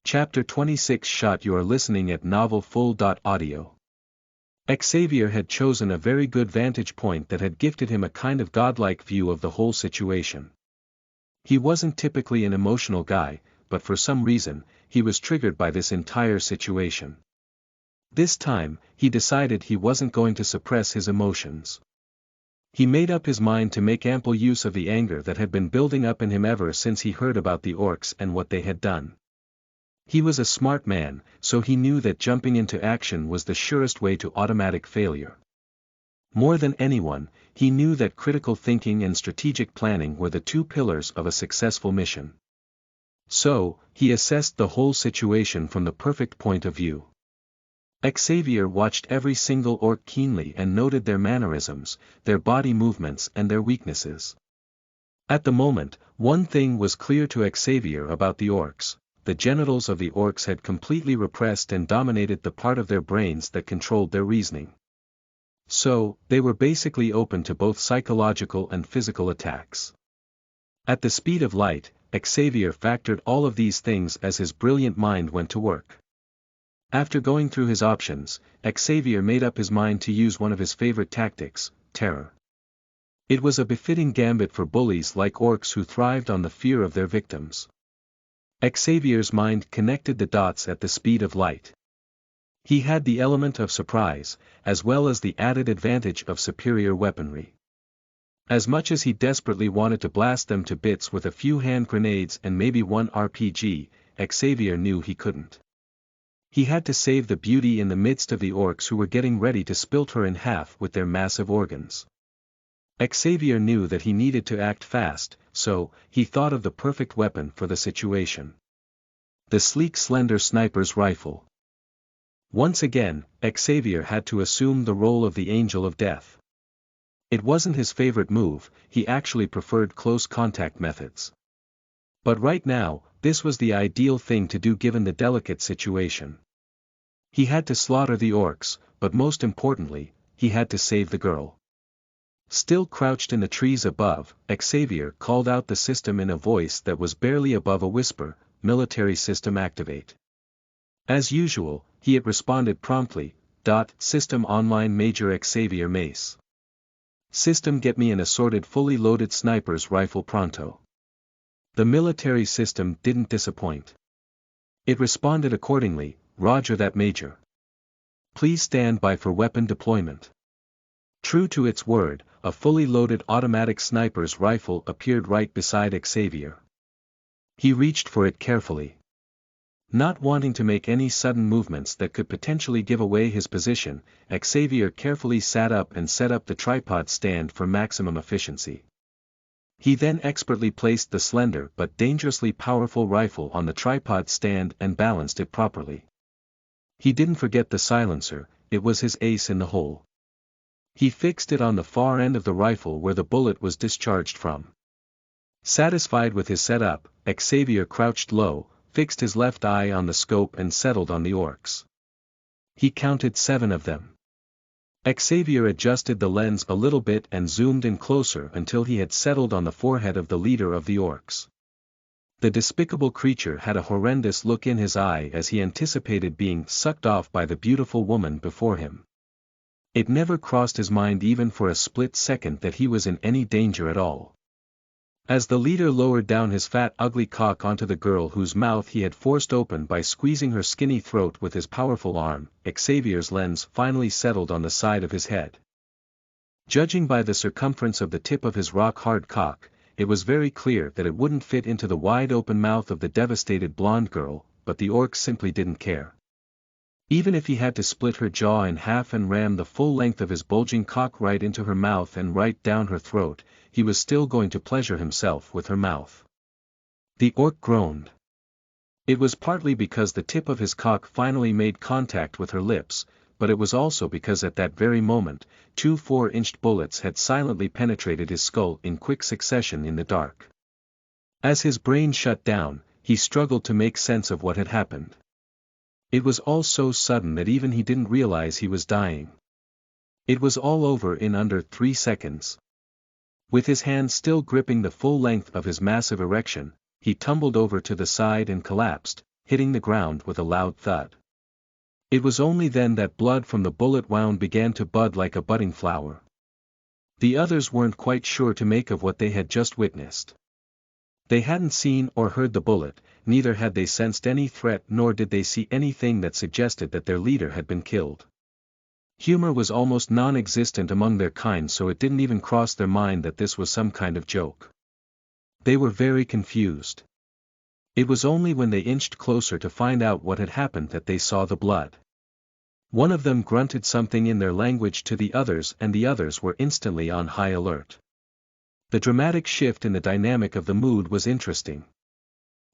Speaker 1: Chapter 26 Shot. You are listening at novelfull.audio. Xavier had chosen a very good vantage point that had gifted him a kind of godlike view of the whole situation. He wasn't typically an emotional guy, but for some reason, he was triggered by this entire situation. This time, he decided he wasn't going to suppress his emotions. He made up his mind to make ample use of the anger that had been building up in him ever since he heard about the orcs and what they had done. He was a smart man, so he knew that jumping into action was the surest way to automatic failure. More than anyone, he knew that critical thinking and strategic planning were the two pillars of a successful mission. So, he assessed the whole situation from the perfect point of view. Xavier watched every single orc keenly and noted their mannerisms, their body movements and their weaknesses. At the moment, one thing was clear to Xavier about the orcs: the genitals of the orcs had completely repressed and dominated the part of their brains that controlled their reasoning. So, they were basically open to both psychological and physical attacks. At the speed of light, Xavier factored all of these things as his brilliant mind went to work. After going through his options, Xavier made up his mind to use one of his favorite tactics: terror. It was a befitting gambit for bullies like orcs who thrived on the fear of their victims. Xavier's mind connected the dots at the speed of light. He had the element of surprise, as well as the added advantage of superior weaponry. As much as he desperately wanted to blast them to bits with a few hand grenades and maybe one RPG, Xavier knew he couldn't. He had to save the beauty in the midst of the orcs who were getting ready to split her in half with their massive organs. Xavier knew that he needed to act fast, so he thought of the perfect weapon for the situation. The sleek slender sniper's rifle. Once again, Xavier had to assume the role of the angel of death. It wasn't his favorite move, he actually preferred close contact methods. But right now, this was the ideal thing to do given the delicate situation. He had to slaughter the orcs, but most importantly, he had to save the girl. Still crouched in the trees above, Xavier called out the system in a voice that was barely above a whisper: "Military system activate." As usual, he had responded promptly: "System online Major Xavier Mace. System get me an assorted fully loaded sniper's rifle pronto." The military system didn't disappoint. It responded accordingly: "Roger that, Major. Please stand by for weapon deployment." True to its word, a fully loaded automatic sniper's rifle appeared right beside Xavier. He reached for it carefully. Not wanting to make any sudden movements that could potentially give away his position, Xavier carefully sat up and set up the tripod stand for maximum efficiency. He then expertly placed the slender but dangerously powerful rifle on the tripod stand and balanced it properly. He didn't forget the silencer, it was his ace in the hole. He fixed it on the far end of the rifle where the bullet was discharged from. Satisfied with his setup, Xavier crouched low, fixed his left eye on the scope and settled on the orcs. He counted 7 of them. Xavier adjusted the lens a little bit and zoomed in closer until he had settled on the forehead of the leader of the orcs. The despicable creature had a horrendous look in his eye as he anticipated being sucked off by the beautiful woman before him. It never crossed his mind even for a split second that he was in any danger at all. As the leader lowered down his fat ugly cock onto the girl whose mouth he had forced open by squeezing her skinny throat with his powerful arm, Xavier's lens finally settled on the side of his head. Judging by the circumference of the tip of his rock-hard cock, it was very clear that it wouldn't fit into the wide-open mouth of the devastated blonde girl, but the orc simply didn't care. Even if he had to split her jaw in half and ram the full length of his bulging cock right into her mouth and right down her throat, he was still going to pleasure himself with her mouth. The orc groaned. It was partly because the tip of his cock finally made contact with her lips, but it was also because at that very moment, 2 4-inch bullets had silently penetrated his skull in quick succession in the dark. As his brain shut down, he struggled to make sense of what had happened. It was all so sudden that even he didn't realize he was dying. It was all over in under 3 seconds. With his hand still gripping the full length of his massive erection, he tumbled over to the side and collapsed, hitting the ground with a loud thud. It was only then that blood from the bullet wound began to bud like a budding flower. The others weren't quite sure to make of what they had just witnessed. They hadn't seen or heard the bullet, neither had they sensed any threat nor did they see anything that suggested that their leader had been killed. Humor was almost non-existent among their kind, so it didn't even cross their mind that this was some kind of joke. They were very confused. It was only when they inched closer to find out what had happened that they saw the blood. One of them grunted something in their language to the others, and the others were instantly on high alert. The dramatic shift in the dynamic of the mood was interesting.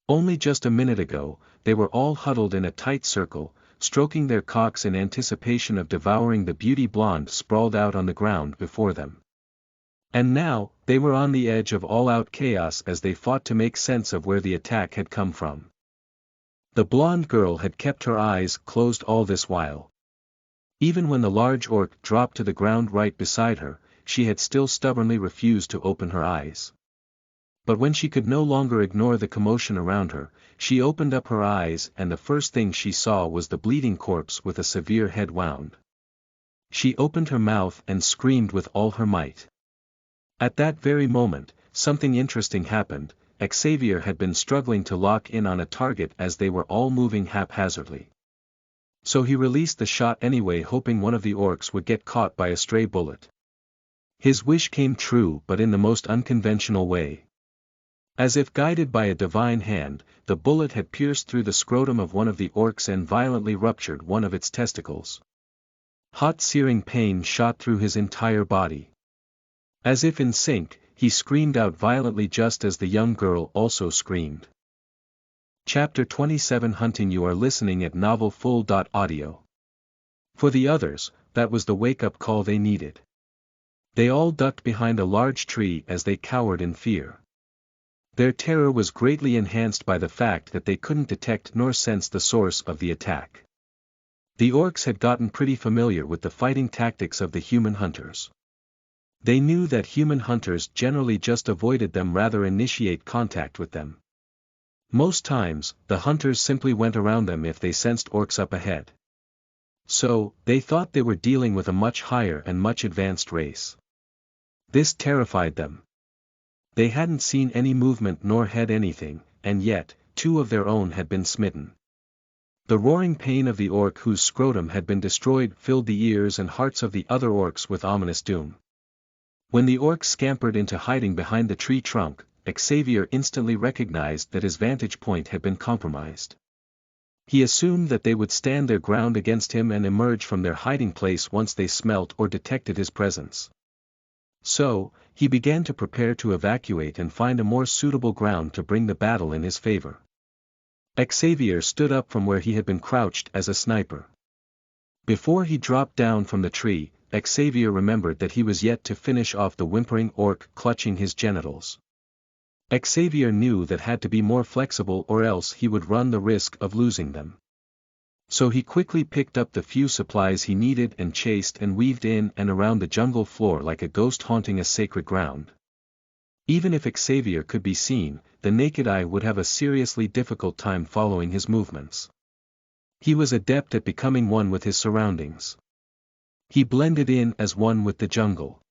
Speaker 1: Only just a minute ago, they were all huddled in a tight circle, stroking their cocks in anticipation of devouring the beauty blonde sprawled out on the ground before them. And now, they were on the edge of all-out chaos as they fought to make sense of where the attack had come from. The blonde girl had kept her eyes closed all this while. Even when the large orc dropped to the ground right beside her, she had still stubbornly refused to open her eyes. But when she could no longer ignore the commotion around her, she opened up her eyes, and the first thing she saw was the bleeding corpse with a severe head wound. She opened her mouth and screamed with all her might. At that very moment, something interesting happened. Xavier had been struggling to lock in on a target as they were all moving haphazardly. So he released the shot anyway, hoping one of the orcs would get caught by a stray bullet. His wish came true, but in the most unconventional way. As if guided by a divine hand, the bullet had pierced through the scrotum of one of the orcs and violently ruptured one of its testicles. Hot searing pain shot through his entire body. As if in sync, he screamed out violently just as the young girl also screamed. Chapter 27 Hunting. You are listening at novelfull.audio. For the others, that was the wake-up call they needed. They all ducked behind a large tree as they cowered in fear. Their terror was greatly enhanced by the fact that they couldn't detect nor sense the source of the attack. The orcs had gotten pretty familiar with the fighting tactics of the human hunters. They knew that human hunters generally just avoided them rather than initiate contact with them. Most times, the hunters simply went around them if they sensed orcs up ahead. So, they thought they were dealing with a much higher and much advanced race. This terrified them. They hadn't seen any movement nor had anything, and yet, two of their own had been smitten. The roaring pain of the orc whose scrotum had been destroyed filled the ears and hearts of the other orcs with ominous doom. When the orc scampered into hiding behind the tree trunk, Xavier instantly recognized that his vantage point had been compromised. He assumed that they would stand their ground against him and emerge from their hiding place once they smelt or detected his presence. So, he began to prepare to evacuate and find a more suitable ground to bring the battle in his favor. Xavier stood up from where he had been crouched as a sniper. Before he dropped down from the tree, Xavier remembered that he was yet to finish off the whimpering orc clutching his genitals. Xavier knew that had to be more flexible or else he would run the risk of losing them. So he quickly picked up the few supplies he needed and chased and weaved in and around the jungle floor like a ghost haunting a sacred ground. Even if Xavier could be seen, the naked eye would have a seriously difficult time following his movements. He was adept at becoming one with his surroundings. He blended in as one with the jungle.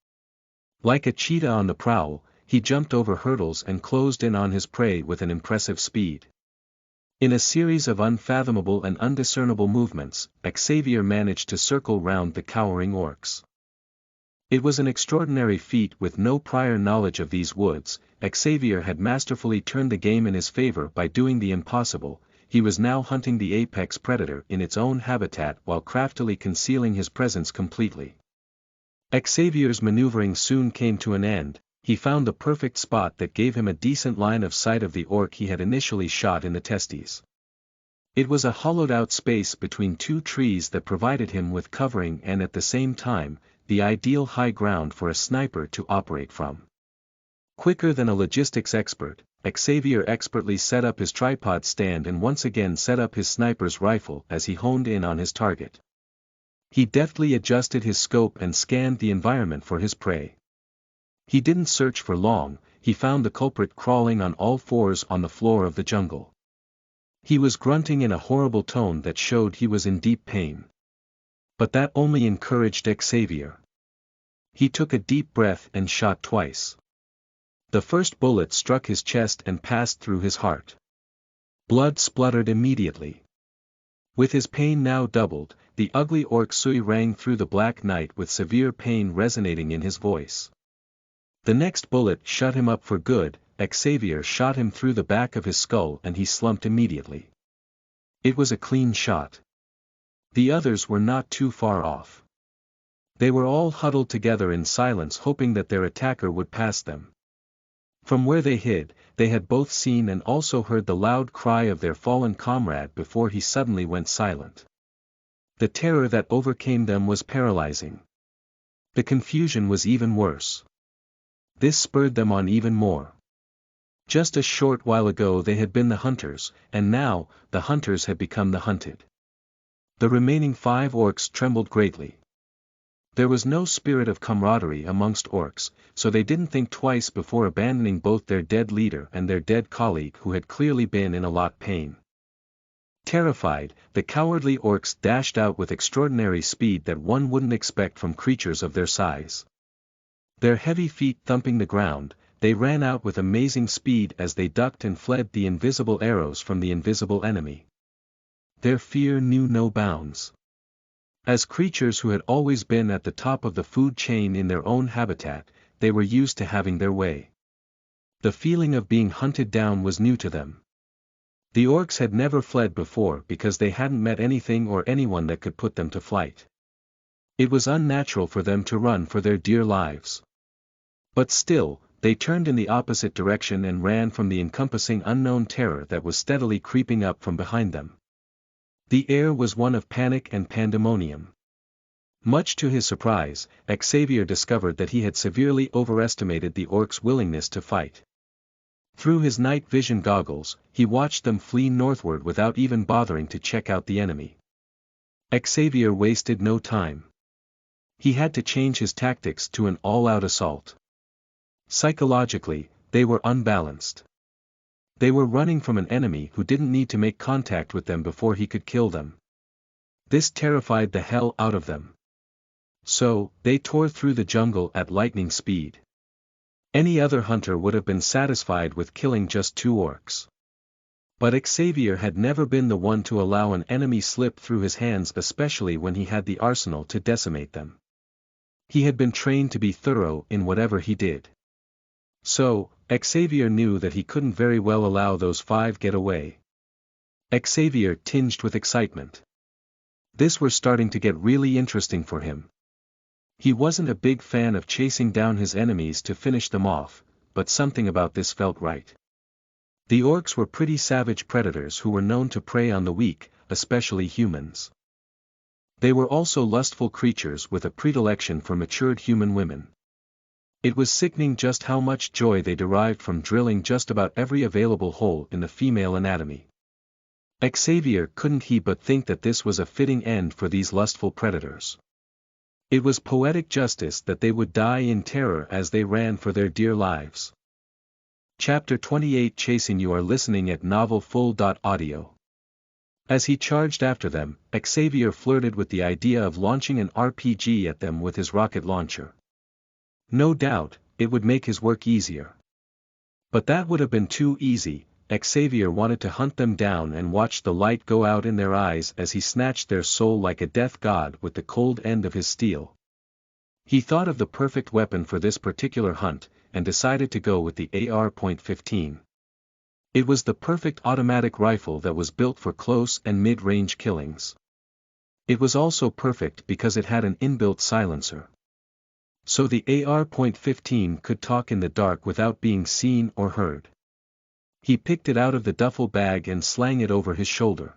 Speaker 1: Like a cheetah on the prowl, he jumped over hurdles and closed in on his prey with an impressive speed. In a series of unfathomable and undiscernible movements, Xavier managed to circle round the cowering orcs. It was an extraordinary feat. With no prior knowledge of these woods, Xavier had masterfully turned the game in his favor by doing the impossible. He was now hunting the apex predator in its own habitat while craftily concealing his presence completely. Xavier's maneuvering soon came to an end. He found the perfect spot that gave him a decent line of sight of the orc he had initially shot in the testes. It was a hollowed-out space between two trees that provided him with covering and at the same time, the ideal high ground for a sniper to operate from. Quicker than a logistics expert, Xavier expertly set up his tripod stand and once again set up his sniper's rifle as he honed in on his target. He deftly adjusted his scope and scanned the environment for his prey. He didn't search for long. He found the culprit crawling on all fours on the floor of the jungle. He was grunting in a horrible tone that showed he was in deep pain. But that only encouraged Xavier. He took a deep breath and shot twice. The first bullet struck his chest and passed through his heart. Blood spluttered immediately. With his pain now doubled, the ugly orc Sui rang through the black night with severe pain resonating in his voice. The next bullet shut him up for good. Xavier shot him through the back of his skull and he slumped immediately. It was a clean shot. The others were not too far off. They were all huddled together in silence hoping that their attacker would pass them. From where they hid, they had both seen and also heard the loud cry of their fallen comrade before he suddenly went silent. The terror that overcame them was paralyzing. The confusion was even worse. This spurred them on even more. Just a short while ago they had been the hunters, and now, the hunters had become the hunted. The remaining 5 orcs trembled greatly. There was no spirit of camaraderie amongst orcs, so they didn't think twice before abandoning both their dead leader and their dead colleague who had clearly been in a lot pain. Terrified, the cowardly orcs dashed out with extraordinary speed that one wouldn't expect from creatures of their size. Their heavy feet thumping the ground, they ran out with amazing speed as they ducked and fled the invisible arrows from the invisible enemy. Their fear knew no bounds. As creatures who had always been at the top of the food chain in their own habitat, they were used to having their way. The feeling of being hunted down was new to them. The orcs had never fled before because they hadn't met anything or anyone that could put them to flight. It was unnatural for them to run for their dear lives. But still, they turned in the opposite direction and ran from the encompassing unknown terror that was steadily creeping up from behind them. The air was one of panic and pandemonium. Much to his surprise, Xavier discovered that he had severely overestimated the orcs' willingness to fight. Through his night vision goggles, he watched them flee northward without even bothering to check out the enemy. Xavier wasted no time. He had to change his tactics to an all-out assault. Psychologically, they were unbalanced. They were running from an enemy who didn't need to make contact with them before he could kill them. This terrified the hell out of them. So, they tore through the jungle at lightning speed. Any other hunter would have been satisfied with killing just 2 orcs. But Xavier had never been the one to allow an enemy slip through his hands, especially when he had the arsenal to decimate them. He had been trained to be thorough in whatever he did. So, Xavier knew that he couldn't very well allow those 5 get away. Xavier tinged with excitement. This was starting to get really interesting for him. He wasn't a big fan of chasing down his enemies to finish them off, but something about this felt right. The orcs were pretty savage predators who were known to prey on the weak, especially humans. They were also lustful creatures with a predilection for matured human women. It was sickening just how much joy they derived from drilling just about every available hole in the female anatomy. Xavier couldn't but think that this was a fitting end for these lustful predators. It was poetic justice that they would die in terror as they ran for their dear lives. Chapter 28 Chasing. You are listening at novelfull.audio. As he charged after them, Xavier flirted with the idea of launching an RPG at them with his rocket launcher. No doubt, it would make his work easier. But that would have been too easy. Xavier wanted to hunt them down and watch the light go out in their eyes as he snatched their soul like a death god with the cold end of his steel. He thought of the perfect weapon for this particular hunt, and decided to go with the AR.15. It was the perfect automatic rifle that was built for close and mid-range killings. It was also perfect because it had an inbuilt silencer. So the AR.15 could talk in the dark without being seen or heard. He picked it out of the duffel bag and slang it over his shoulder.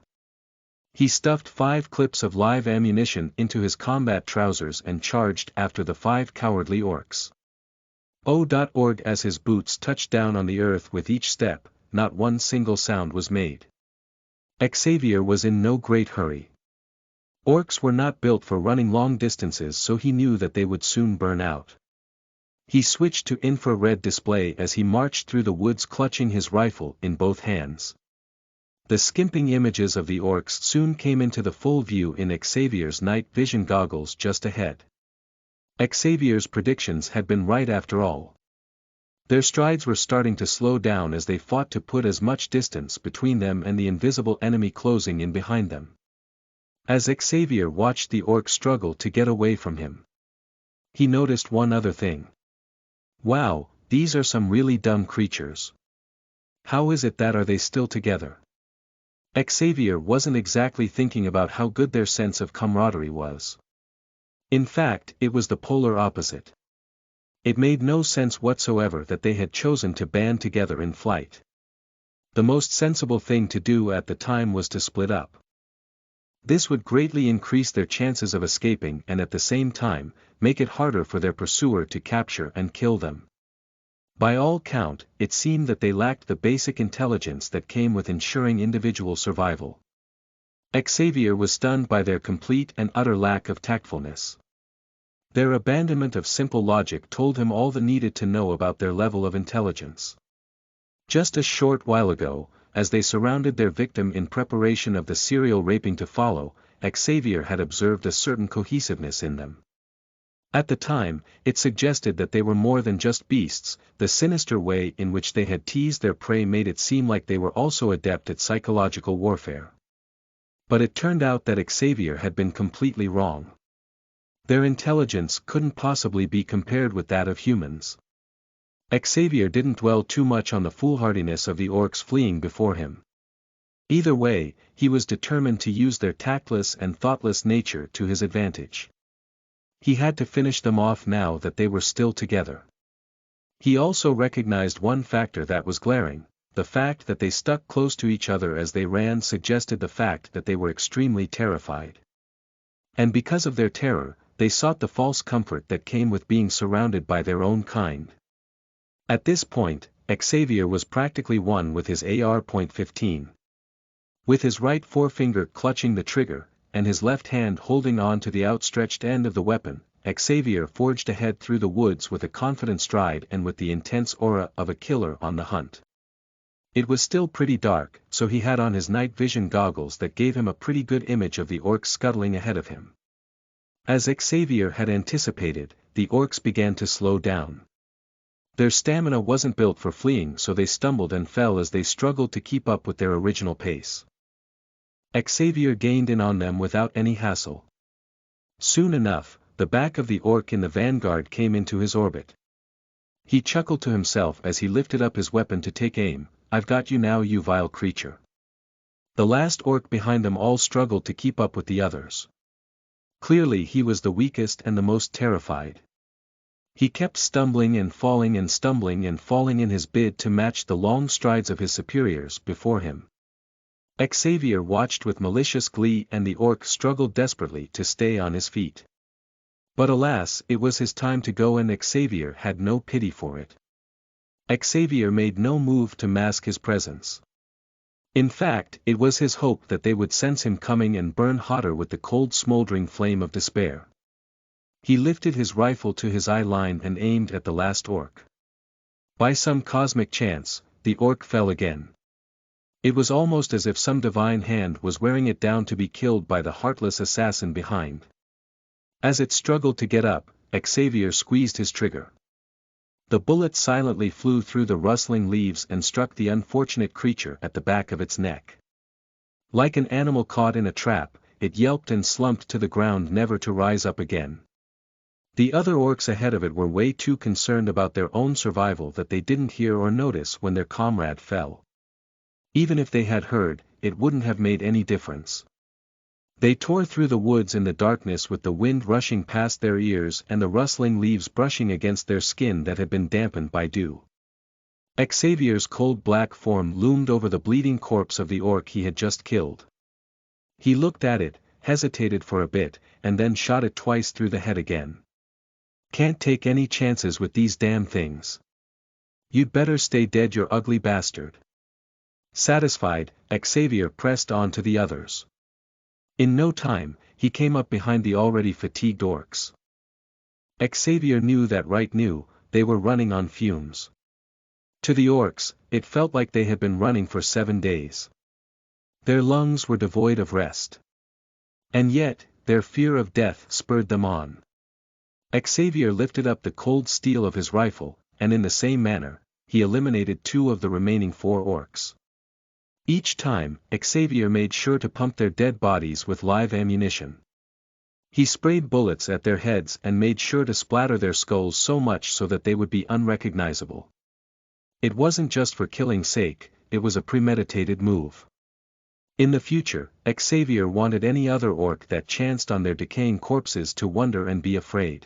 Speaker 1: He stuffed 5 clips of live ammunition into his combat trousers and charged after the 5 cowardly orcs. O.org. As his boots touched down on the earth with each step, not one single sound was made. Xavier was in no great hurry. Orcs were not built for running long distances, so he knew that they would soon burn out. He switched to infrared display as he marched through the woods clutching his rifle in both hands. The skimping images of the orcs soon came into the full view in Xavier's night vision goggles just ahead. Xavier's predictions had been right after all. Their strides were starting to slow down as they fought to put as much distance between them and the invisible enemy closing in behind them. As Xavier watched the orc struggle to get away from him, he noticed one other thing. Wow, these are some really dumb creatures. How is it that are they still together? Xavier wasn't exactly thinking about how good their sense of camaraderie was. In fact, it was the polar opposite. It made no sense whatsoever that they had chosen to band together in flight. The most sensible thing to do at the time was to split up. This would greatly increase their chances of escaping and at the same time, make it harder for their pursuer to capture and kill them. By all count, it seemed that they lacked the basic intelligence that came with ensuring individual survival. Xavier was stunned by their complete and utter lack of tactfulness. Their abandonment of simple logic told him all that needed to know about their level of intelligence. Just a short while ago, as they surrounded their victim in preparation of the serial raping to follow, Xavier had observed a certain cohesiveness in them. At the time, it suggested that they were more than just beasts. The sinister way in which they had teased their prey made it seem like they were also adept at psychological warfare. But it turned out that Xavier had been completely wrong. Their intelligence couldn't possibly be compared with that of humans. Xavier didn't dwell too much on the foolhardiness of the orcs fleeing before him. Either way, he was determined to use their tactless and thoughtless nature to his advantage. He had to finish them off now that they were still together. He also recognized one factor that was glaring. The fact that they stuck close to each other as they ran suggested the fact that they were extremely terrified. And because of their terror, they sought the false comfort that came with being surrounded by their own kind. At this point, Xavier was practically one with his AR.15. With his right forefinger clutching the trigger, and his left hand holding on to the outstretched end of the weapon, Xavier forged ahead through the woods with a confident stride and with the intense aura of a killer on the hunt. It was still pretty dark, so he had on his night vision goggles that gave him a pretty good image of the orcs scuttling ahead of him. As Xavier had anticipated, the orcs began to slow down. Their stamina wasn't built for fleeing, so they stumbled and fell as they struggled to keep up with their original pace. Xavier gained in on them without any hassle. Soon enough, the back of the orc in the vanguard came into his orbit. He chuckled to himself as he lifted up his weapon to take aim. "I've got you now, you vile creature." The last orc behind them all struggled to keep up with the others. Clearly he was the weakest and the most terrified. He kept stumbling and falling and stumbling and falling in his bid to match the long strides of his superiors before him. Xavier watched with malicious glee, and the orc struggled desperately to stay on his feet. But alas, it was his time to go, and Xavier had no pity for it. Xavier made no move to mask his presence. In fact, it was his hope that they would sense him coming and burn hotter with the cold smoldering flame of despair. He lifted his rifle to his eye line and aimed at the last orc. By some cosmic chance, the orc fell again. It was almost as if some divine hand was wearing it down to be killed by the heartless assassin behind. As it struggled to get up, Xavier squeezed his trigger. The bullet silently flew through the rustling leaves and struck the unfortunate creature at the back of its neck. Like an animal caught in a trap, it yelped and slumped to the ground, never to rise up again. The other orcs ahead of it were way too concerned about their own survival that they didn't hear or notice when their comrade fell. Even if they had heard, it wouldn't have made any difference. They tore through the woods in the darkness with the wind rushing past their ears and the rustling leaves brushing against their skin that had been dampened by dew. Xavier's cold black form loomed over the bleeding corpse of the orc he had just killed. He looked at it, hesitated for a bit, and then shot it twice through the head again. "Can't take any chances with these damn things. You'd better stay dead, you ugly bastard." Satisfied, Xavier pressed on to the others. In no time, he came up behind the already fatigued orcs. Xavier knew that they were running on fumes. To the orcs, it felt like they had been running for 7 days. Their lungs were devoid of rest. And yet, their fear of death spurred them on. Xavier lifted up the cold steel of his rifle, and in the same manner, he eliminated 2 of the remaining 4 orcs. Each time, Xavier made sure to pump their dead bodies with live ammunition. He sprayed bullets at their heads and made sure to splatter their skulls so much so that they would be unrecognizable. It wasn't just for killing's sake, it was a premeditated move. In the future, Xavier wanted any other orc that chanced on their decaying corpses to wonder and be afraid.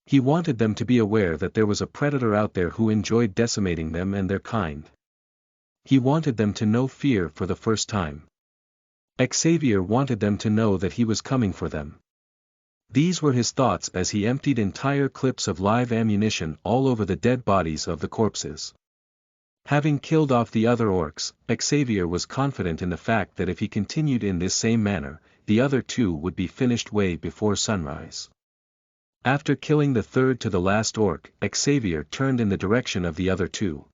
Speaker 1: He wanted them to be aware that there was a predator out there who enjoyed decimating them and their kind. He wanted them to know fear for the first time. Xavier wanted them to know that he was coming for them. These were his thoughts as he emptied entire clips of live ammunition all over the dead bodies of the corpses. Having killed off the other orcs, Xavier was confident in the fact that if he continued in this same manner, the other two would be finished way before sunrise. After killing the third to the last orc, Xavier turned in the direction of the other two.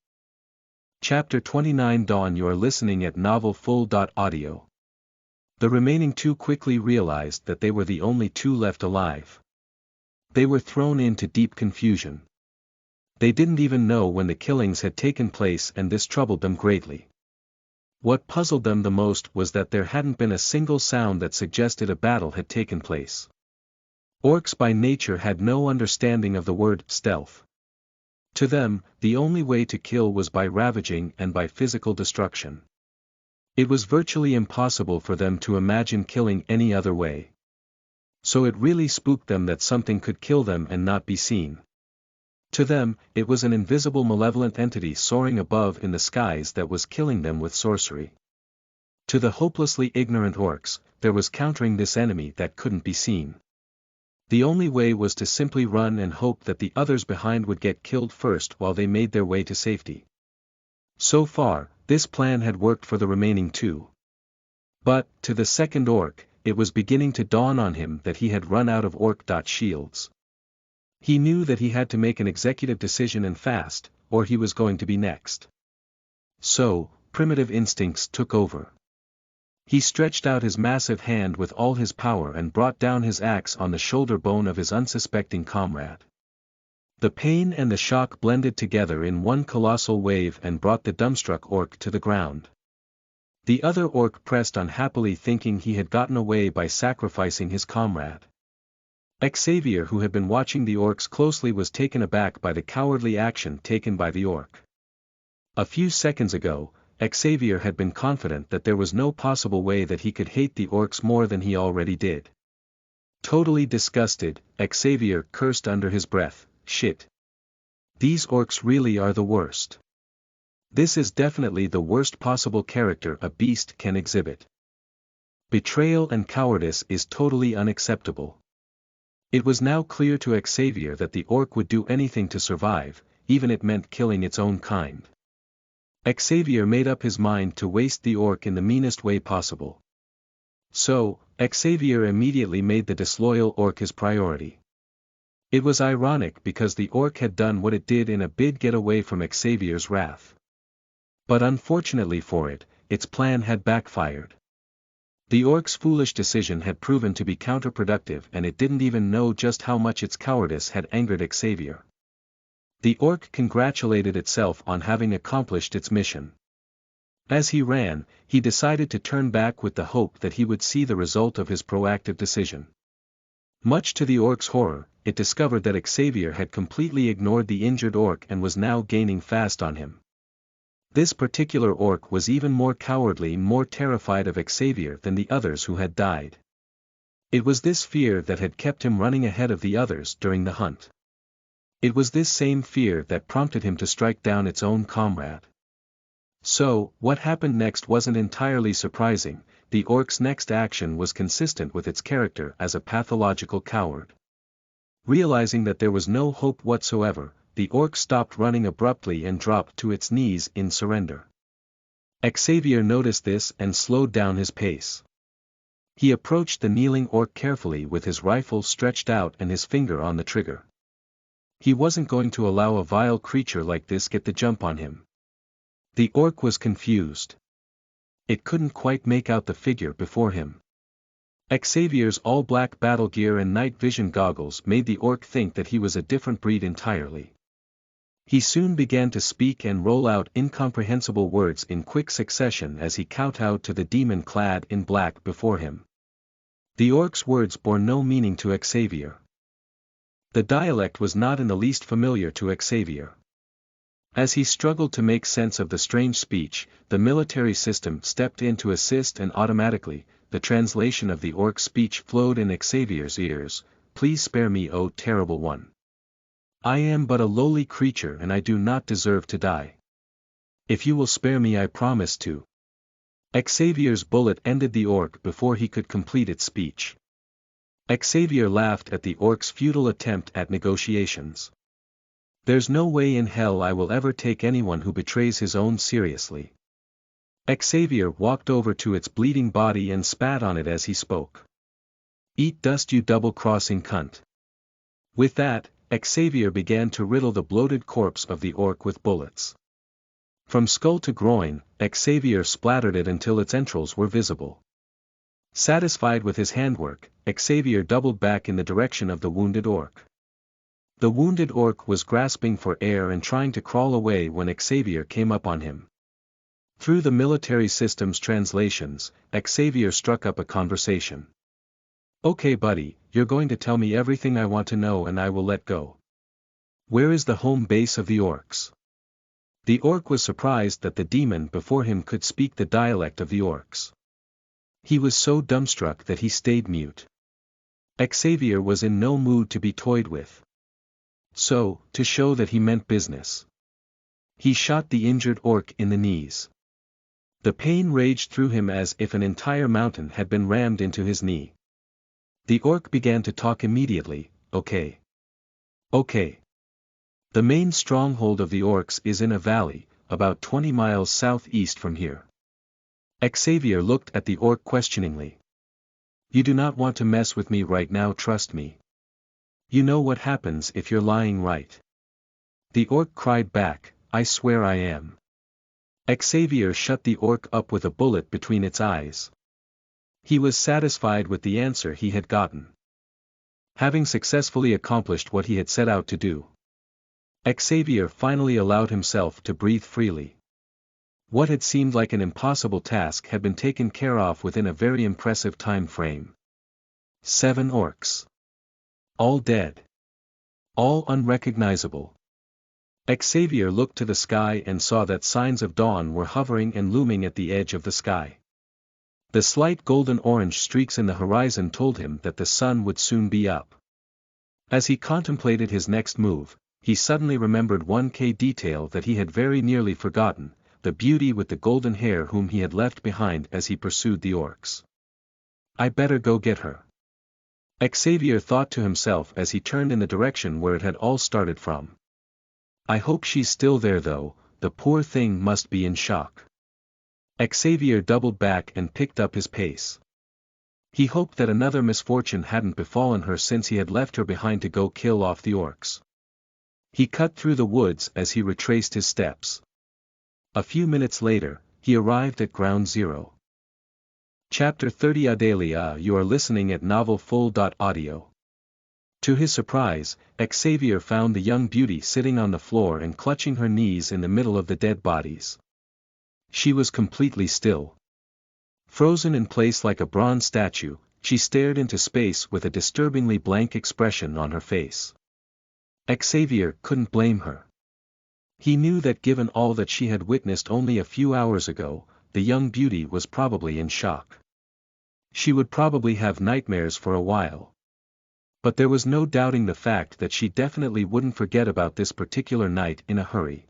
Speaker 1: Chapter 29 Dawn. You are listening at novelfull.audio. The remaining two quickly realized that they were the only two left alive. They were thrown into deep confusion. They didn't even know when the killings had taken place, and this troubled them greatly. What puzzled them the most was that there hadn't been a single sound that suggested a battle had taken place. Orcs by nature had no understanding of the word stealth. To them, the only way to kill was by ravaging and by physical destruction. It was virtually impossible for them to imagine killing any other way. So it really spooked them that something could kill them and not be seen. To them, it was an invisible malevolent entity soaring above in the skies that was killing them with sorcery. To the hopelessly ignorant orcs, there was countering this enemy that couldn't be seen. The only way was to simply run and hope that the others behind would get killed first while they made their way to safety. So far, this plan had worked for the remaining two. But, to the second orc, it was beginning to dawn on him that he had run out of orc-shields. He knew that he had to make an executive decision and fast, or he was going to be next. So, primitive instincts took over. He stretched out his massive hand with all his power and brought down his axe on the shoulder bone of his unsuspecting comrade. The pain and the shock blended together in one colossal wave and brought the dumbstruck orc to the ground. The other orc pressed unhappily, thinking he had gotten away by sacrificing his comrade. Xavier, who had been watching the orcs closely, was taken aback by the cowardly action taken by the orc. A few seconds ago, Xavier had been confident that there was no possible way that he could hate the orcs more than he already did. Totally disgusted, Xavier cursed under his breath, "Shit. These orcs really are the worst. This is definitely the worst possible character a beast can exhibit. Betrayal and cowardice is totally unacceptable." It was now clear to Xavier that the orc would do anything to survive, even if it meant killing its own kind. Xavier made up his mind to waste the orc in the meanest way possible. So, Xavier immediately made the disloyal orc his priority. It was ironic because the orc had done what it did in a bid get away from Xavier's wrath. But unfortunately for it, its plan had backfired. The orc's foolish decision had proven to be counterproductive, and it didn't even know just how much its cowardice had angered Xavier. The orc congratulated itself on having accomplished its mission. As he ran, he decided to turn back with the hope that he would see the result of his proactive decision. Much to the orc's horror, it discovered that Xavier had completely ignored the injured orc and was now gaining fast on him. This particular orc was even more cowardly, more terrified of Xavier than the others who had died. It was this fear that had kept him running ahead of the others during the hunt. It was this same fear that prompted him to strike down its own comrade. So, what happened next wasn't entirely surprising. The orc's next action was consistent with its character as a pathological coward. Realizing that there was no hope whatsoever, the orc stopped running abruptly and dropped to its knees in surrender. Xavier noticed this and slowed down his pace. He approached the kneeling orc carefully with his rifle stretched out and his finger on the trigger. He wasn't going to allow a vile creature like this get the jump on him. The orc was confused. It couldn't quite make out the figure before him. Xavier's all-black battle gear and night vision goggles made the orc think that he was a different breed entirely. He soon began to speak and roll out incomprehensible words in quick succession as he kowtowed to the demon clad in black before him. The orc's words bore no meaning to Xavier. The dialect was not in the least familiar to Xavier. As he struggled to make sense of the strange speech, the military system stepped in to assist, and automatically, the translation of the orc's speech flowed in Xavier's ears. "Please spare me, O terrible one. I am but a lowly creature and I do not deserve to die. If you will spare me, I promise to." Xavier's bullet ended the orc before he could complete its speech. Xavier laughed at the orc's futile attempt at negotiations. "There's no way in hell I will ever take anyone who betrays his own seriously." Xavier walked over to its bleeding body and spat on it as he spoke. "Eat dust, you double-crossing cunt." With that, Xavier began to riddle the bloated corpse of the orc with bullets. From skull to groin, Xavier splattered it until its entrails were visible. Satisfied with his handwork, Xavier doubled back in the direction of the wounded orc. The wounded orc was grasping for air and trying to crawl away when Xavier came up on him. Through the military system's translations, Xavier struck up a conversation. "Okay buddy, you're going to tell me everything I want to know and I will let go. Where is the home base of the orcs?" The orc was surprised that the demon before him could speak the dialect of the orcs. He was so dumbstruck that he stayed mute. Xavier was in no mood to be toyed with. So, to show that he meant business, he shot the injured orc in the knees. The pain raged through him as if an entire mountain had been rammed into his knee. The orc began to talk immediately. "Okay. Okay. The main stronghold of the orcs is in a valley, about 20 miles southeast from here." Xavier looked at the orc questioningly. "You do not want to mess with me right now, trust me. You know what happens if you're lying, right?" The orc cried back, "I swear I am." Xavier shut the orc up with a bullet between its eyes. He was satisfied with the answer he had gotten. Having successfully accomplished what he had set out to do, Xavier finally allowed himself to breathe freely. What had seemed like an impossible task had been taken care of within a very impressive time frame. 7 orcs. All dead. All unrecognizable. Xavier looked to the sky and saw that signs of dawn were hovering and looming at the edge of the sky. The slight golden-orange streaks in the horizon told him that the sun would soon be up. As he contemplated his next move, he suddenly remembered one key detail that he had very nearly forgotten: the beauty with the golden hair whom he had left behind as he pursued the orcs. "I better go get her," Xavier thought to himself as he turned in the direction where it had all started from. "I hope she's still there though, the poor thing must be in shock." Xavier doubled back and picked up his pace. He hoped that another misfortune hadn't befallen her since he had left her behind to go kill off the orcs. He cut through the woods as he retraced his steps. A few minutes later, he arrived at Ground Zero. Chapter 30 Adelia. You are listening at novelfull.audio. To his surprise, Xavier found the young beauty sitting on the floor and clutching her knees in the middle of the dead bodies. She was completely still. Frozen in place like a bronze statue, she stared into space with a disturbingly blank expression on her face. Xavier couldn't blame her. He knew that given all that she had witnessed only a few hours ago, the young beauty was probably in shock. She would probably have nightmares for a while. But there was no doubting the fact that she definitely wouldn't forget about this particular night in a hurry.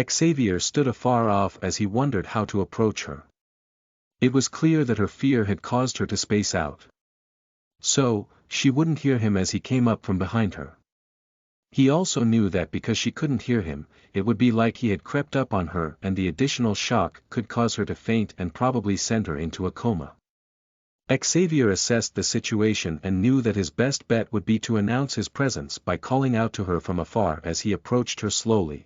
Speaker 1: Xavier stood afar off as he wondered how to approach her. It was clear that her fear had caused her to space out. So, she wouldn't hear him as he came up from behind her. He also knew that because she couldn't hear him, it would be like he had crept up on her and the additional shock could cause her to faint and probably send her into a coma. Xavier assessed the situation and knew that his best bet would be to announce his presence by calling out to her from afar as he approached her slowly.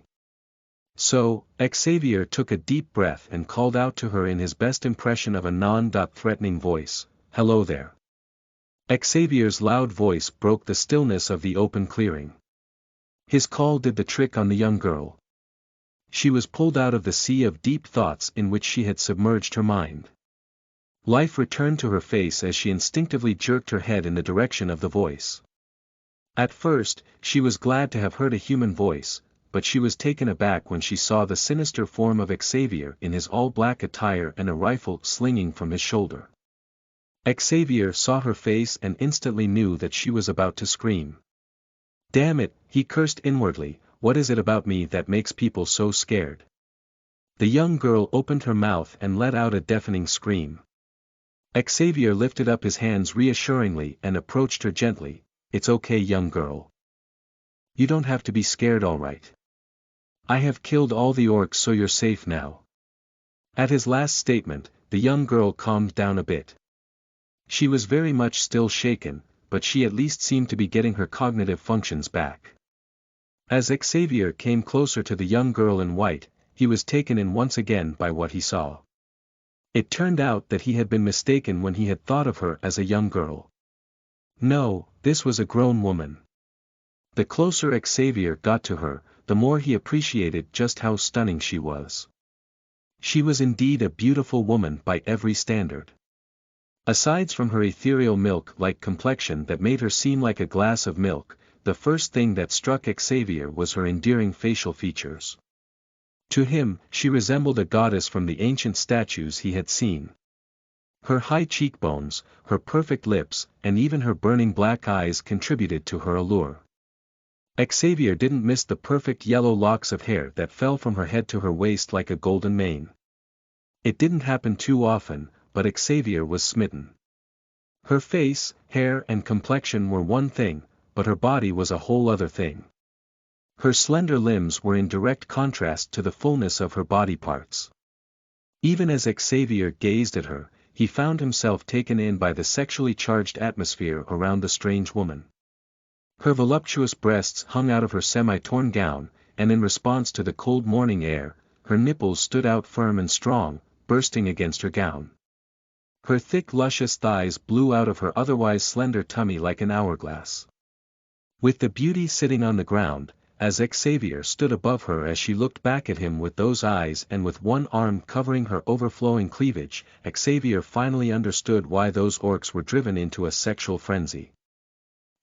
Speaker 1: So, Xavier took a deep breath and called out to her in his best impression of a non-threatening voice, "Hello there." Xavier's loud voice broke the stillness of the open clearing. His call did the trick on the young girl. She was pulled out of the sea of deep thoughts in which she had submerged her mind. Life returned to her face as she instinctively jerked her head in the direction of the voice. At first, she was glad to have heard a human voice, but she was taken aback when she saw the sinister form of Xavier in his all-black attire and a rifle slinging from his shoulder. Xavier saw her face and instantly knew that she was about to scream. "Damn it," he cursed inwardly, "what is it about me that makes people so scared?" The young girl opened her mouth and let out a deafening scream. Xavier lifted up his hands reassuringly and approached her gently. "It's okay, young girl. You don't have to be scared, all right. I have killed all the orcs, so you're safe now." At his last statement, the young girl calmed down a bit. She was very much still shaken, but she at least seemed to be getting her cognitive functions back. As Xavier came closer to the young girl in white, he was taken in once again by what he saw. It turned out that he had been mistaken when he had thought of her as a young girl. No, this was a grown woman. The closer Xavier got to her, the more he appreciated just how stunning she was. She was indeed a beautiful woman by every standard. Aside from her ethereal milk-like complexion that made her seem like a glass of milk, the first thing that struck Xavier was her endearing facial features. To him, she resembled a goddess from the ancient statues he had seen. Her high cheekbones, her perfect lips, and even her burning black eyes contributed to her allure. Xavier didn't miss the perfect yellow locks of hair that fell from her head to her waist like a golden mane. It didn't happen too often, but Xavier was smitten. Her face, hair and complexion were one thing, but her body was a whole other thing. Her slender limbs were in direct contrast to the fullness of her body parts. Even as Xavier gazed at her, he found himself taken in by the sexually charged atmosphere around the strange woman. Her voluptuous breasts hung out of her semi-torn gown, and in response to the cold morning air, her nipples stood out firm and strong, bursting against her gown. Her thick luscious thighs blew out of her otherwise slender tummy like an hourglass. With the beauty sitting on the ground, as Xavier stood above her as she looked back at him with those eyes and with one arm covering her overflowing cleavage, Xavier finally understood why those orcs were driven into a sexual frenzy.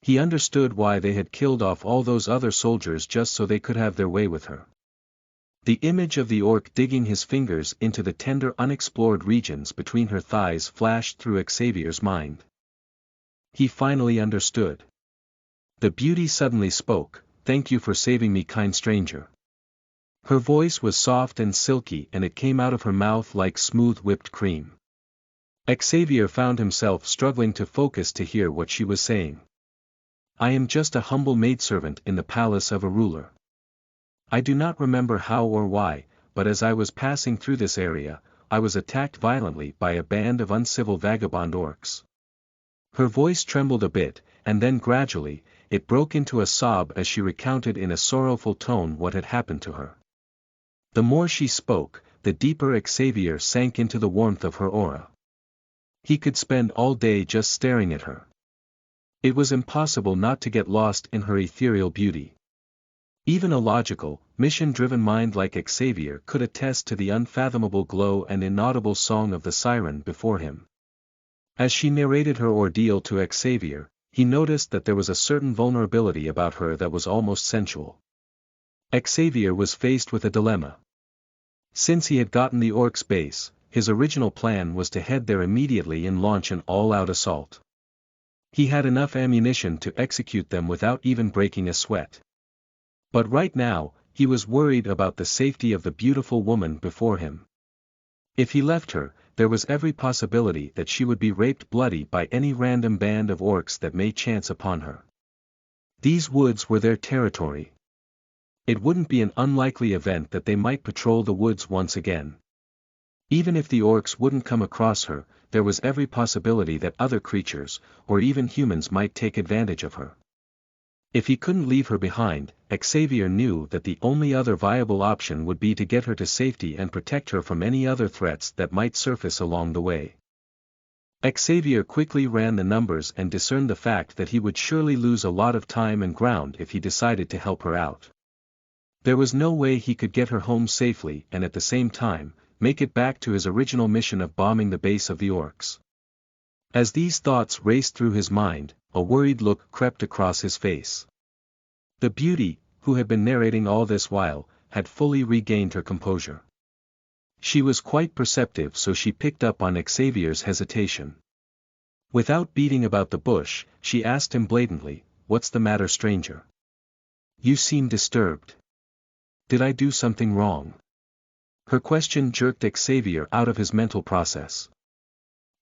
Speaker 1: He understood why they had killed off all those other soldiers just so they could have their way with her. The image of the orc digging his fingers into the tender unexplored regions between her thighs flashed through Xavier's mind. He finally understood. The beauty suddenly spoke, "Thank you for saving me, kind stranger." Her voice was soft and silky and it came out of her mouth like smooth whipped cream. Xavier found himself struggling to focus to hear what she was saying. "I am just a humble maidservant in the palace of a ruler. I do not remember how or why, but as I was passing through this area, I was attacked violently by a band of uncivil vagabond orcs." Her voice trembled a bit, and then gradually, it broke into a sob as she recounted in a sorrowful tone what had happened to her. The more she spoke, the deeper Xavier sank into the warmth of her aura. He could spend all day just staring at her. It was impossible not to get lost in her ethereal beauty. Even a logical, mission-driven mind like Xavier could attest to the unfathomable glow and inaudible song of the siren before him. As she narrated her ordeal to Xavier, he noticed that there was a certain vulnerability about her that was almost sensual. Xavier was faced with a dilemma. Since he had gotten the orc's base, his original plan was to head there immediately and launch an all-out assault. He had enough ammunition to execute them without even breaking a sweat. But right now, he was worried about the safety of the beautiful woman before him. If he left her, there was every possibility that she would be raped bloody by any random band of orcs that may chance upon her. These woods were their territory. It wouldn't be an unlikely event that they might patrol the woods once again. Even if the orcs wouldn't come across her, there was every possibility that other creatures, or even humans might take advantage of her. If he couldn't leave her behind, Xavier knew that the only other viable option would be to get her to safety and protect her from any other threats that might surface along the way. Xavier quickly ran the numbers and discerned the fact that he would surely lose a lot of time and ground if he decided to help her out. There was no way he could get her home safely and at the same time, make it back to his original mission of bombing the base of the orcs. As these thoughts raced through his mind, a worried look crept across his face. The beauty, who had been narrating all this while, had fully regained her composure. She was quite perceptive, so she picked up on Xavier's hesitation. Without beating about the bush, she asked him blatantly, "What's the matter, stranger? You seem disturbed. Did I do something wrong?" Her question jerked Xavier out of his mental process.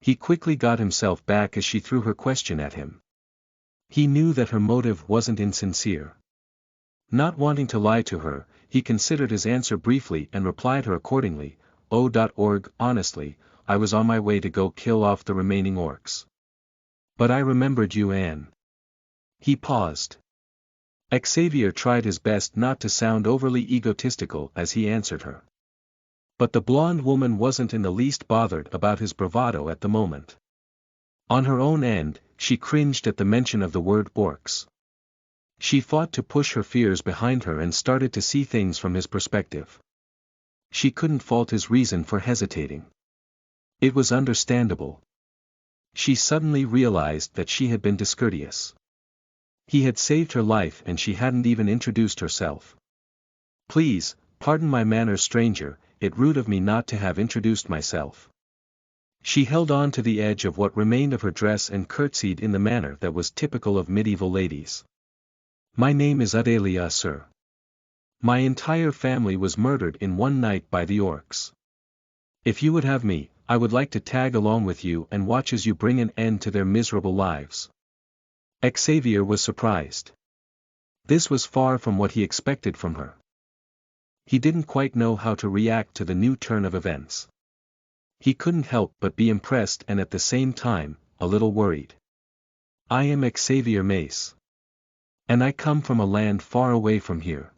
Speaker 1: He quickly got himself back as she threw her question at him. He knew that her motive wasn't insincere. Not wanting to lie to her, he considered his answer briefly and replied her accordingly, "Oh, honestly, I was on my way to go kill off the remaining orcs. But I remembered you and..." He paused. Xavier tried his best not to sound overly egotistical as he answered her. But the blonde woman wasn't in the least bothered about his bravado at the moment. On her own end, she cringed at the mention of the word orcs. She fought to push her fears behind her and started to see things from his perspective. She couldn't fault his reason for hesitating. It was understandable. She suddenly realized that she had been discourteous. He had saved her life and she hadn't even introduced herself. "Please, pardon my manners, stranger, it's rude of me not to have introduced myself." She held on to the edge of what remained of her dress and curtsied in the manner that was typical of medieval ladies. "My name is Adelia, sir. My entire family was murdered in one night by the orcs. If you would have me, I would like to tag along with you and watch as you bring an end to their miserable lives." Xavier was surprised. This was far from what he expected from her. He didn't quite know how to react to the new turn of events. He couldn't help but be impressed and at the same time, a little worried. "I am Xavier Mace. And I come from a land far away from here.